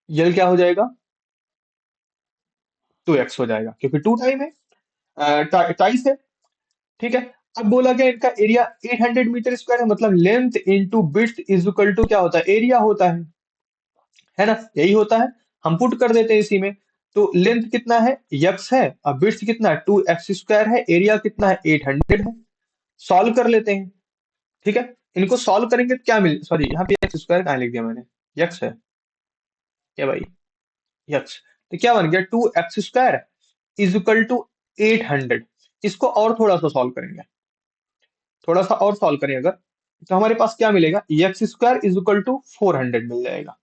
यल क्या हो जाएगा, 2x हो जाएगा, क्योंकि टू टाइम है, टाइस है। ठीक है। अब बोला गया इनका एरिया 800 मीटर स्क्वायर है, मतलब length into breadth is equal to क्या होता है, एरिया होता है ना, यही होता है। हम पुट कर देते हैं इसी में। तो लेंथ कितना है, यक्स है, और बिड्थ कितना है, 2x स्क्वायर है, एरिया कितना है, 800 है। सॉल्व कर लेते हैं। ठीक है। इनको सॉल्व करेंगे तो क्या मिल, सॉरी यहाँ पे एक्स स्क्वायर कहाँ लिख दिया मैंने, यक्स है क्या भाई, यक्स। तो क्या बन गया, 2x square is equal to 800। इसको और थोड़ा सा सॉल्व करेंगे, थोड़ा सा और सॉल्व करें अगर, तो हमारे पास क्या मिलेगा, x square is equal to 400 मिल जाएगा।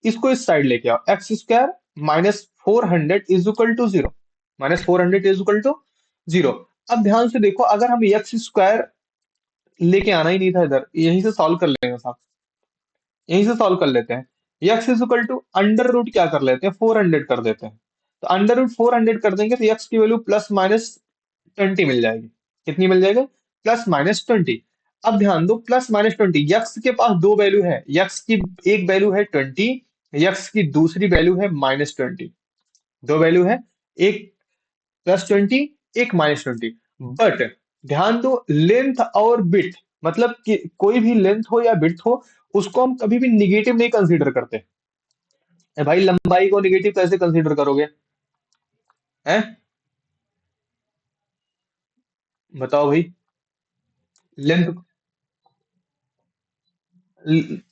इसको इस साइड लेके आओ, x square minus 400 is equal to 0, minus 400 is equal to 0। अब ध्यान से देखो, अगर हम एक्स स्क्वायर लेके आना ही नहीं था इधर, यहीं से सॉल्व कर लेंगे साहब, यहीं से सॉल्व कर लेते हैं। X is equal to under root क्या कर लेते हैं, 400 कर देते हैं। तो अंडर रूट 400 कर देंगे तो एक्स की वैल्यू प्लस माइनस 20 मिल जाएगी। कितनी मिल जाएगी, प्लस माइनस 20। अब ध्यान दो, प्लस माइनस 20, यक्स के पास दो वैल्यू है, यक्स की एक वैल्यू है 20, यक्स की दूसरी वैल्यू है -20। दो वैल्यू है, एक +20, एक -20। बट ध्यान दो, लेंथ और बिट, मतलब कि कोई भी लेंथ हो या बिट हो, उसको हम कभी भी निगेटिव नहीं कंसीडर करते। भाई लंबाई को निगेटिव कैसे कंसीडर करोगे, हैं? बताओ भाई। लेंथ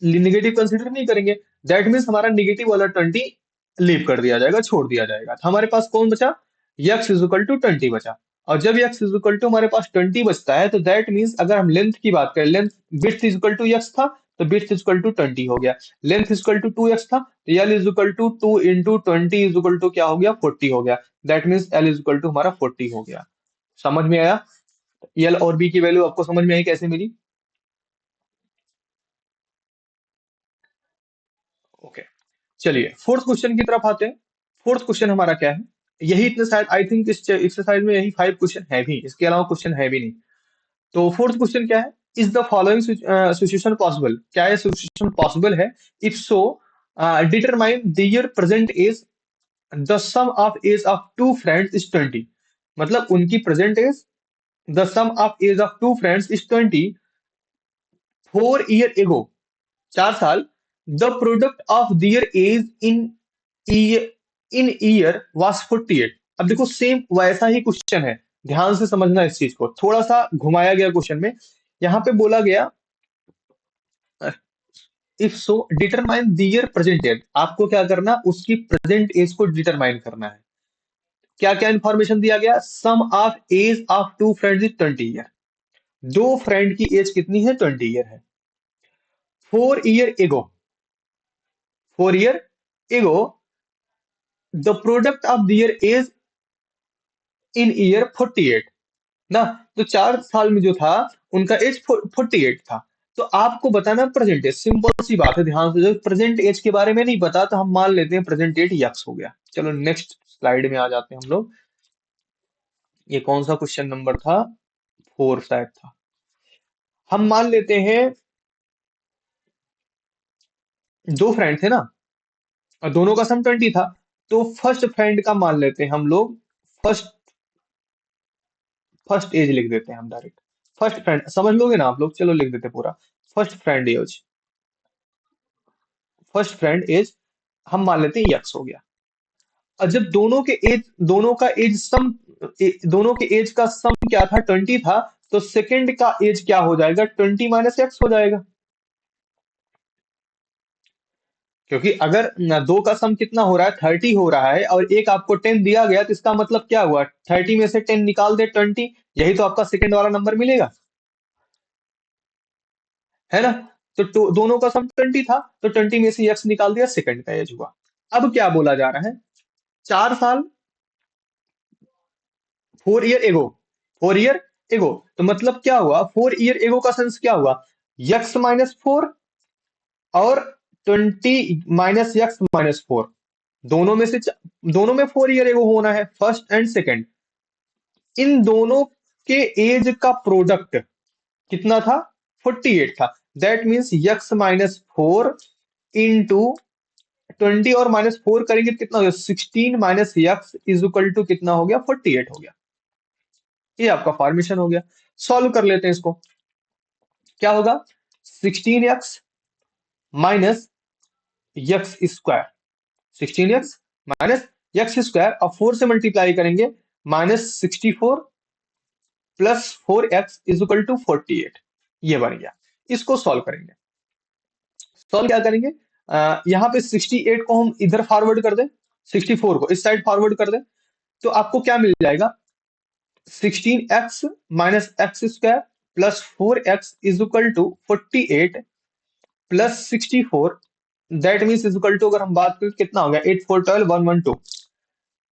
निगेटिव कंसीडर नहीं करेंगे, दैट मीन्स हमारा निगेटिव वाला 20 लीव कर दिया जाएगा, छोड़ दिया जाएगा। तो हमारे पास कौन बचा, यक्स इज इक्वल टू 20 बचा। और जब यक्स इज इक्वल टू हमारे पास 20 बचता है, तो दैट मीन्स अगर हम लेंथ की बात करें, length width is equal to x था, तो विड्थ इज इक्वल टू 20 हो गया। Length is equal to 2x था, तो L is equal to 2 into 20 is equal to क्या हो गया, 40 हो गया। That means L is equal to हमारा 40 हो गया। समझ में आया, एल और बी की वैल्यू आपको समझ में आई कैसे मिली? ओके, चलिए फोर्थ क्वेश्चन की तरफ आते हैं। फोर्थ क्वेश्चन हमारा क्या है, यही इतने शायद आई थिंक इस एक्सरसाइज में यही 5 क्वेश्चन है भी, इसके अलावा क्वेश्चन है भी नहीं। तो फोर्थ क्वेश्चन क्या है, is the following situation possible, क्या ये सिचुएशन पॉसिबल है? If so determine their present age, the sum of age of two friends is 20। मतलब उनकी present age, the sum of age of two friends is 20 4 year ago, 4 साल, the product of their age in year was 48। अब देखो same वैसा ही question है, ध्यान से समझना इस चीज को, थोड़ा सा घुमाया गया क्वेश्चन में। यहाँ पे बोला गया if so determine their present age, आपको क्या करना, उसकी प्रेजेंट एज को डिटरमाइन करना है। क्या क्या इंफॉर्मेशन दिया गया, sum of age of two friends is 20 year, दो फ्रेंड की एज कितनी है, 20 ईयर है। 4 year ago, 4 year ago the product of their age in year 48 ना। तो 4 साल में जो था, उनका एज 48 था। तो आपको बताना प्रेजेंट एज, सिंपल सी बात है, ध्यान से, जब प्रेजेंट एज के बारे में नहीं पता तो हम मान लेते हैं प्रेजेंट एज यक्स हो गया। चलो नेक्स्ट स्लाइड में आ जाते हैं हम लोग। ये कौन सा क्वेश्चन नंबर था, 4 शायद था। हम मान लेते हैं दो फ्रेंड थे ना, और दोनों का सम 20 था। तो फर्स्ट फ्रेंड का मान लेते हैं हम लोग, फर्स्ट फर्स्ट एज लिख देते हैं हम डायरेक्ट। फर्स्ट फ्रेंड समझ लोगे ना आप लोग, चलो लिख देते हैं पूरा। First friend age, first friend age हम मान लेते हैं यक्स हो गया। और जब दोनों के एज, दोनों का एज सम, दोनों के एज का सम क्या था, 20 था, तो सेकंड का एज क्या हो जाएगा, 20 माइनस एक्स हो जाएगा। क्योंकि अगर दो का सम कितना हो रहा है, 30 हो रहा है, और एक आपको 10 दिया गया, तो इसका मतलब क्या हुआ, 30 में से 10 निकाल दे 20, यही तो आपका सेकंड वाला नंबर मिलेगा, है ना। तो दोनों का सम 20 था, तो 20 में से एक्स निकाल दिया, सेकंड का एज हुआ। अब क्या बोला जा रहा है, 4 साल, 4 ईयर एगो, 4 ईयर एगो, तो मतलब क्या हुआ, 4 ईयर एगो का सेंस क्या हुआ, x-4 और 20 - x-4, दोनों में से दोनों में 4 ईयर एगो होना है, फर्स्ट एंड सेकंड। इन दोनों के एज का प्रोडक्ट कितना था, 48 था। दैट मीन्स x-4 इंटू 20 और -4 करेंगे तो कितना हो गया, 16 minus x is equal to कितना हो गया, 48 हो गया। ये आपका फॉर्मेशन हो गया। सॉल्व कर लेते हैं इसको, क्या होगा, 16x minus x square, 16x minus x square, और 4 से मल्टीप्लाई करेंगे, -64 plus 4x is equal to 48। ये बन गया। इसको सॉल्व करेंगे, सॉल्व क्या करेंगे, यहाँ पे 68 को हम इधर फॉरवर्ड कर दें, 64 को इस साइड फॉरवर्ड कर दें, तो आपको क्या मिल जाएगा, 16x minus x square plus 4x is equal to 48 plus 64। That means is equal to, अगर हम बात करें कितना हो गया, 8 4 12 112।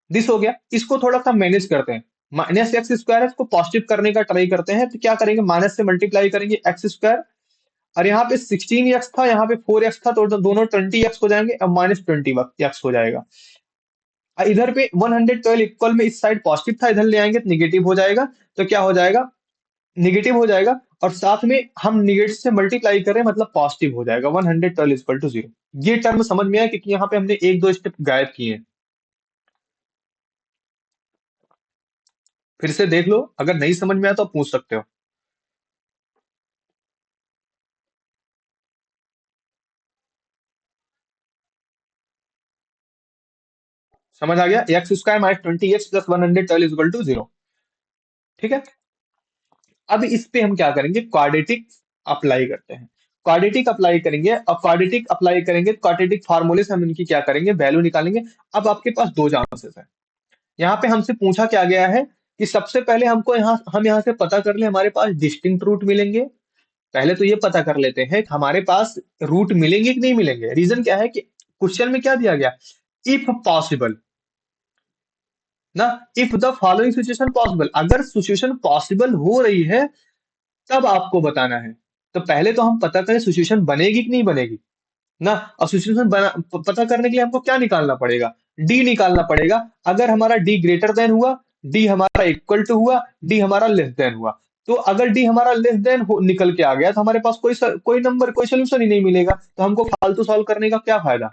दिस हो गया। इसको थोड़ा सा मैनेज करते हैं। माइनस एक्स स्क्वायर है, इसको पॉजिटिव करने का ट्राई करते हैं। तो क्या करेंगे, माइनस से मल्टीप्लाई करेंगे एक्स स्क्वायर, और यहाँ पे 16x था, यहाँ पे 4x था, तो दोनों 20x हो जाएंगे, अब माइनस 20x हो जाएगा। इधर पे 112 इक्वल में इस साइड पॉजिटिव था, इधर ले आएंगे तो निगेटिव हो जाएगा। तो क्या हो जाएगा, निगेटिव हो जाएगा, और साथ में हम निगेटिव से मल्टीप्लाई करें मतलब पॉजिटिव हो जाएगा, 112 इक्वल टू 0। ये टर्म समझ में आया, क्योंकि यहाँ पे हमने एक दो स्टेप गायब किए हैं। फिर से देख लो, अगर नहीं समझ में आया तो आप पूछ सकते हो। समझ आ गया, x square minus 20x plus 112 equal to 0। ठीक है। अब इस पे हम क्या करेंगे, क्वाड्रेटिक अप्लाई करते हैं। क्वाड्रेटिक अप्लाई करेंगे, अब क्वाड्रेटिक अप्लाई करेंगे, क्वाड्रेटिक फार्मूले से हम इनकी क्या करेंगे, वैल्यू निकालेंगे। अब आपके पास दो चांसेस है। यहाँ पे हमसे पूछा क्या गया है कि सबसे पहले हमको यहाँ से पता कर ले हमारे पास डिस्टिंक्ट रूट मिलेंगे। पहले तो ये पता कर लेते हैं कि हमारे पास रूट मिलेंगे कि नहीं मिलेंगे। रीजन क्या है कि क्वेश्चन में क्या दिया गया, इफ पॉसिबल ना, if the following situation possible, अगर सिचुएशन पॉसिबल हो रही है तब आपको बताना है। तो पहले तो हम पता करें सिचुएशन बनेगी कि नहीं बनेगी ना। और सिचुएशन पता करने के लिए हमको क्या निकालना पड़ेगा, डी निकालना पड़ेगा। अगर हमारा डी ग्रेटर देन हुआ, डी हमारा इक्वल टू हुआ, डी हमारा लेस देन हुआ, तो अगर डी हमारा लेस देन निकल के आ गया तो हमारे पास कोई नंबर, कोई सोल्यूशन ही नहीं मिलेगा, तो हमको फालतू सॉल्व करने का क्या फायदा।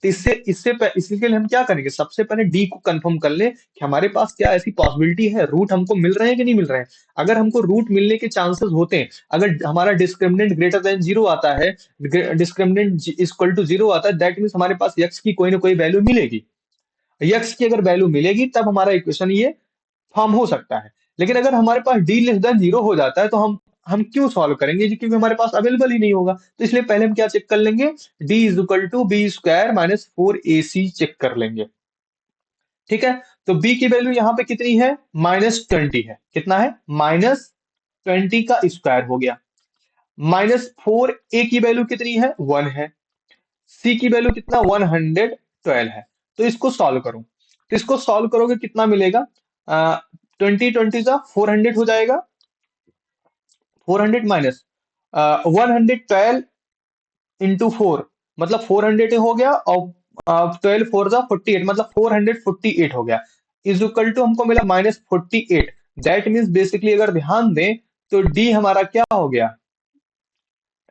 तो इसके लिए हम क्या करेंगे, सबसे पहले डी को कंफर्म कर ले कि हमारे पास क्या ऐसी पॉसिबिलिटी है, रूट हमको मिल रहे हैं कि नहीं मिल रहे हैं। अगर हमको रूट मिलने के चांसेस होते हैं, अगर हमारा डिस्क्रिमिनेंट ग्रेटर देन जीरो आता है, डिस्क्रिमिनेंट इक्वल टू जीरो आता है, दैट मीन्स हमारे पास यक्स की कोई ना कोई वैल्यू मिलेगी। यक्स की अगर वैल्यू मिलेगी तब हमारा इक्वेशन ये फॉर्म हो सकता है। लेकिन अगर हमारे पास डी लेस देन जीरो हो जाता है तो हम क्यों सॉल्व करेंगे जी, क्योंकि हमारे पास अवेलेबल ही नहीं होगा। तो इसलिए पहले हम क्या चेक कर लेंगे, D is equal to B square minus 4ac check कर लेंगे। ठीक है। तो b की वैल्यू यहाँ पे कितनी है, -20 है। कितना है, -20 का स्क्वायर हो गया। -4a की वैल्यू कितनी है, 1 है। c की वैल्यू कितना, 112 है। तो इसको सॉल्व करो, तो इसको सॉल्व करोगे कितना मिलेगा, 20 का 400 हो जाएगा। 400 माइनस 112 इंटू 4 मतलब 400 हो गया, और 12 4 जा 48 मतलब 448 हो गया। इज इक्वल टू हमको मिला -48। दैट मीन्स बेसिकली अगर ध्यान दें तो डी हमारा क्या हो गया,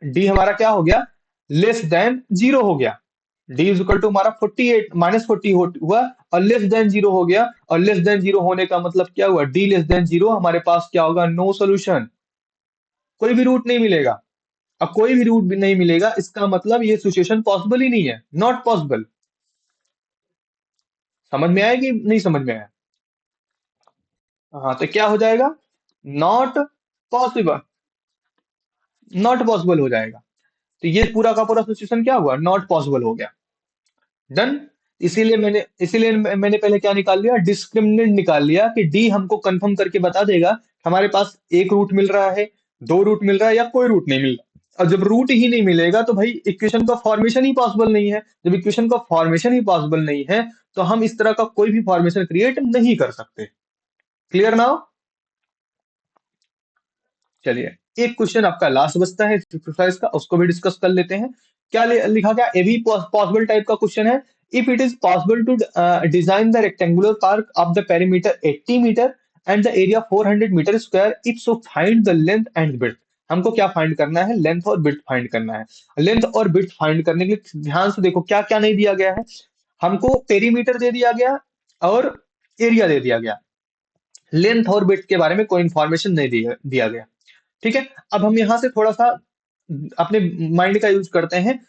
डी हमारा क्या हो गया, लेस देन जीरो हो गया। डी इज इक्वल टू हमारा 48 -40 हुआ, और लेस देन जीरो हो गया। और लेस देन जीरो होने का मतलब क्या हुआ, डी लेस देन जीरो, हमारे पास क्या होगा, नो सोल्यूशन, कोई भी रूट नहीं मिलेगा। अब कोई भी रूट भी नहीं मिलेगा, इसका मतलब ये सिचुएशन पॉसिबल ही नहीं है, नॉट पॉसिबल। समझ में आया कि नहीं समझ में आया। हाँ, तो क्या हो जाएगा, नॉट पॉसिबल, नॉट पॉसिबल हो जाएगा। तो ये पूरा का पूरा सिचुएशन क्या हुआ, नॉट पॉसिबल हो गया। डन। इसीलिए मैंने पहले क्या निकाल लिया, डिस्क्रिमिनेंट निकाल लिया, कि डी हमको कंफर्म करके बता देगा कि हमारे पास एक रूट मिल रहा है, दो रूट मिल रहा है, या कोई रूट नहीं मिल रहा। और जब रूट ही नहीं मिलेगा तो भाई इक्वेशन का फॉर्मेशन ही पॉसिबल नहीं है। जब इक्वेशन का फॉर्मेशन ही पॉसिबल नहीं है तो हम इस तरह का कोई भी फॉर्मेशन क्रिएट नहीं कर सकते। Clear now. चलिए, एक क्वेश्चन आपका लास्ट बचता है एक्सरसाइज का, उसको भी डिस्कस कर लेते हैं। क्या लिखा गया, ये भी पॉसिबल टाइप का क्वेश्चन है। If it is possible to design the rectangular park of the perimeter 80 metre and the area 400 metre square, if so find the length and width. हमको क्या फाइंड करना है, लेंथ और विड्थ फाइंड करना है। Length और width find करने के लिए ध्यान से देखो क्या क्या नहीं दिया गया है। हमको पेरीमीटर दे दिया गया और एरिया दे दिया गया, लेंथ और विड्थ के बारे में कोई इंफॉर्मेशन नहीं दिया गया। ठीक है। अब हम यहां से थोड़ा सा अपने माइंड का यूज करते हैं।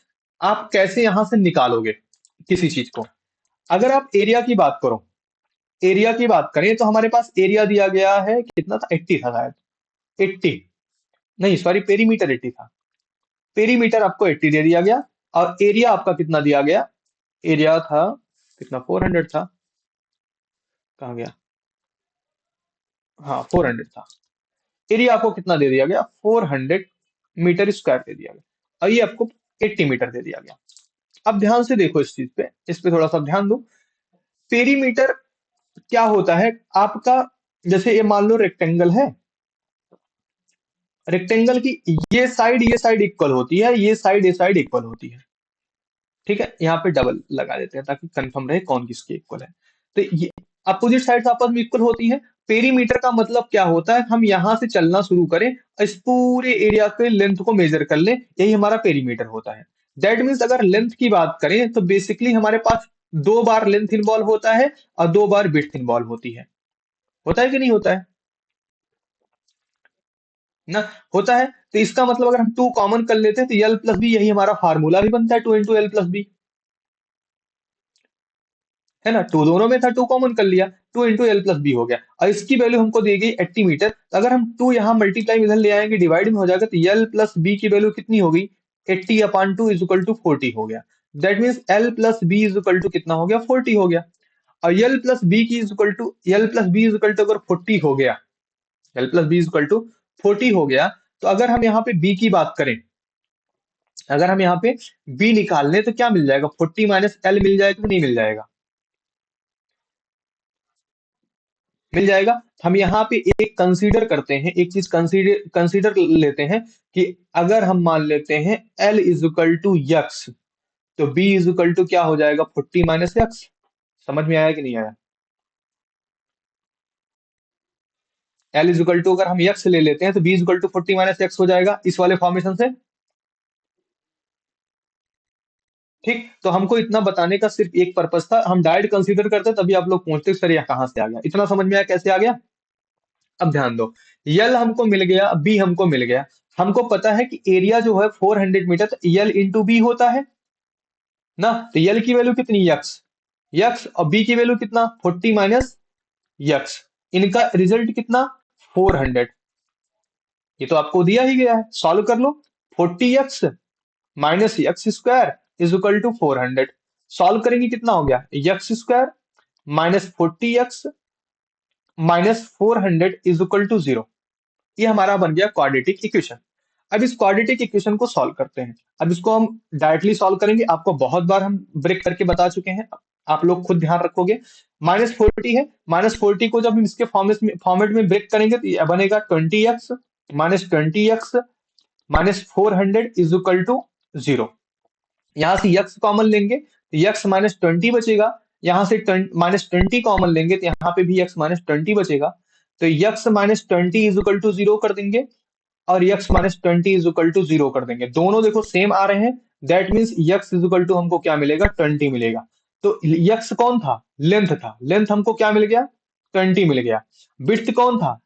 आप कैसे यहां से निकालोगे किसी चीज को। अगर आप एरिया की बात करो, एरिया की बात करें तो हमारे पास एरिया दिया गया है कितना था, 80 था शायद। 80 नहीं, सॉरी, पेरीमीटर 80 था। पेरीमीटर आपको 80 दे दिया गया, और एरिया आपका कितना दिया गया, एरिया था कितना, 400 था। कहाँ गया, हाँ 400 था। एरिया आपको कितना दे दिया गया, 400 मीटर स्क्वायर दे दिया गया, और ये आपको 80 मीटर दे दिया गया। अब ध्यान से देखो इस चीज पे, इस पे थोड़ा सा ध्यान दो। पेरीमीटर क्या होता है आपका, जैसे ये मान लो रेक्टेंगल है, रेक्टेंगल की ये साइड इक्वल होती है, ये साइड इक्वल होती है। ठीक है, यहाँ पे डबल लगा देते हैं ताकि कंफर्म रहे कौन किसके इक्वल है। तो ये अपोजिट साइड आपस में इक्वल होती है। पेरीमीटर का मतलब क्या होता है, हम यहां से चलना शुरू करें, इस पूरे एरिया के लेंथ को मेजर कर लें, यही हमारा पेरीमीटर होता है। दैट मीन्स अगर लेंथ की बात करें तो बेसिकली हमारे पास 2 बार लेंथ इन्वॉल्व होता है और 2 बार विड्थ इन्वॉल्व होती है। होता है कि नहीं होता है ना? होता है। तो इसका मतलब अगर हम 2 कॉमन कर लेते हैं तो एल प्लस बी, यही हमारा फार्मूला भी बनता है, 2 × L + B, है ना? टू दोनों में था, 2 कॉमन कर लिया, 2 × L + B हो गया, और इसकी वैल्यू हमको दी गई 80 मीटर। तो अगर हम 2 यहाँ मल्टीप्लाई इधर ले आएंगे, डिवाइड में हो जाएगा, तो L + B की वैल्यू कितनी हो गई, 80/2 = 40 हो गया। दैट मीन्स L + B कितना हो गया, 40 हो गया। और L + B अगर 40 हो गया, L + B 40 हो गया, तो अगर हम यहाँ पे B की बात करें, अगर हम यहाँ पे B निकाल लें तो क्या मिल जाएगा, 40 - L मिल जाएगा कि नहीं मिल जाएगा? मिल जाएगा। हम यहाँ पे एक कंसीडर करते हैं, एक चीज कंसीडर कंसीडर लेते हैं कि अगर हम मान लेते हैं L = X, तो B क्या हो जाएगा, 40 - X। समझ में आया कि नहीं आया? L अगर हम X ले लेते हैं तो B 40 - X हो जाएगा इस वाले फॉर्मेशन से। ठीक, तो हमको इतना बताने का सिर्फ एक पर्पस था, हम डायरेक्ट कंसीडर करते तभी आप लोग पूछते सर यह कहां से आ गया। इतना समझ में आया कैसे आ गया? अब ध्यान दो, यल हमको मिल गया, बी हमको मिल गया। हमको पता है कि एरिया जो है 400 मीटर, तो यल इंटू बी होता है ना। तो यल की वैल्यू कितनी, यक्स, यक्स, और बी की वैल्यू कितना, 40 - यक्स। इनका रिजल्ट कितना, 400। ये तो आपको दिया ही गया है, सॉल्व कर लो। 40x - x² = 400। सॉल्व करेंगे कितना हो गया, x² - 40x - 400 = 0। ये हमारा बन गया क्वाड्रेटिक इक्वेशन। अब इस क्वाड्रेटिक इक्वेशन को सॉल्व करते हैं। अब इसको हम डायरेक्टली सॉल्व करेंगे, आपको बहुत बार हम ब्रेक करके बता चुके हैं, आप लोग खुद ध्यान रखोगे। -40 है, -40 को जब हम इसके फॉर्मेट में ब्रेक करेंगे तो ये बनेगा 20x - 20x - 400 = 0। यहां से यक्स कॉमन लेंगे तो यक्स -20 बचेगा, यहां से -20 कॉमन लेंगे तो यहाँ पे भी यक्स -20 बचेगा। तो यक्स -20 = 0 कर देंगे, और यक्स -20 = 0 कर देंगे। दोनों देखो सेम आ रहे हैं, दैट मीन्स यक्स हमको क्या मिलेगा, 20 मिलेगा। तो यक्स कौन था, लेंथ था, लेंथ हमको क्या मिल गया, 20 मिल गया। विड्थ कौन था,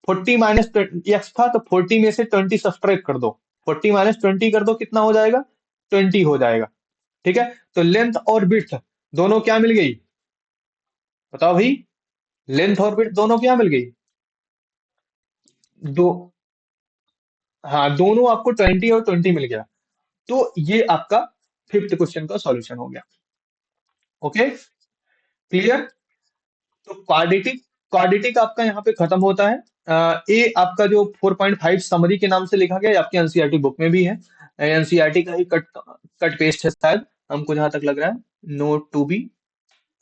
40 - यक्स था, तो 40 में से 20 सब्सट्रैक्ट कर दो, 40 - 20 कर दो, कितना हो जाएगा, 20 हो जाएगा। ठीक है, तो लेंथ और विड्थ दोनों क्या मिल गई, बताओ भाई, लेंथ और विड्थ दोनों क्या मिल गई, दो, हाँ दोनों आपको 20 और 20 मिल गया। तो ये आपका फिफ्थ क्वेश्चन का सॉल्यूशन हो गया। Okay, clear? तो क्वाड्रेटिक, क्वाड्रेटिक आपका यहाँ पे खत्म होता है। ए आपका जो 4.5 समरी के नाम से लिखा गया है, आपकी एनसीईआरटी बुक में भी है, एनसीईआरटी का ही कट कट पेस्ट है शायद, हमको जहां तक लग रहा है, नोट टू बी,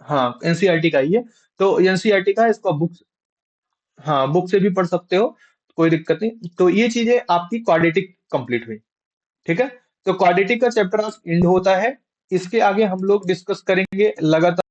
हाँ एनसीईआरटी का ही है। तो एनसीईआरटी का है, इसको बुक, हाँ बुक से भी पढ़ सकते हो, कोई दिक्कत नहीं। तो ये चीजें आपकी क्वाड्रेटिक कंप्लीट हुई। ठीक है, तो क्वाड्रेटिक का चैप्टर आज एंड होता है। इसके आगे हम लोग डिस्कस करेंगे लगातार।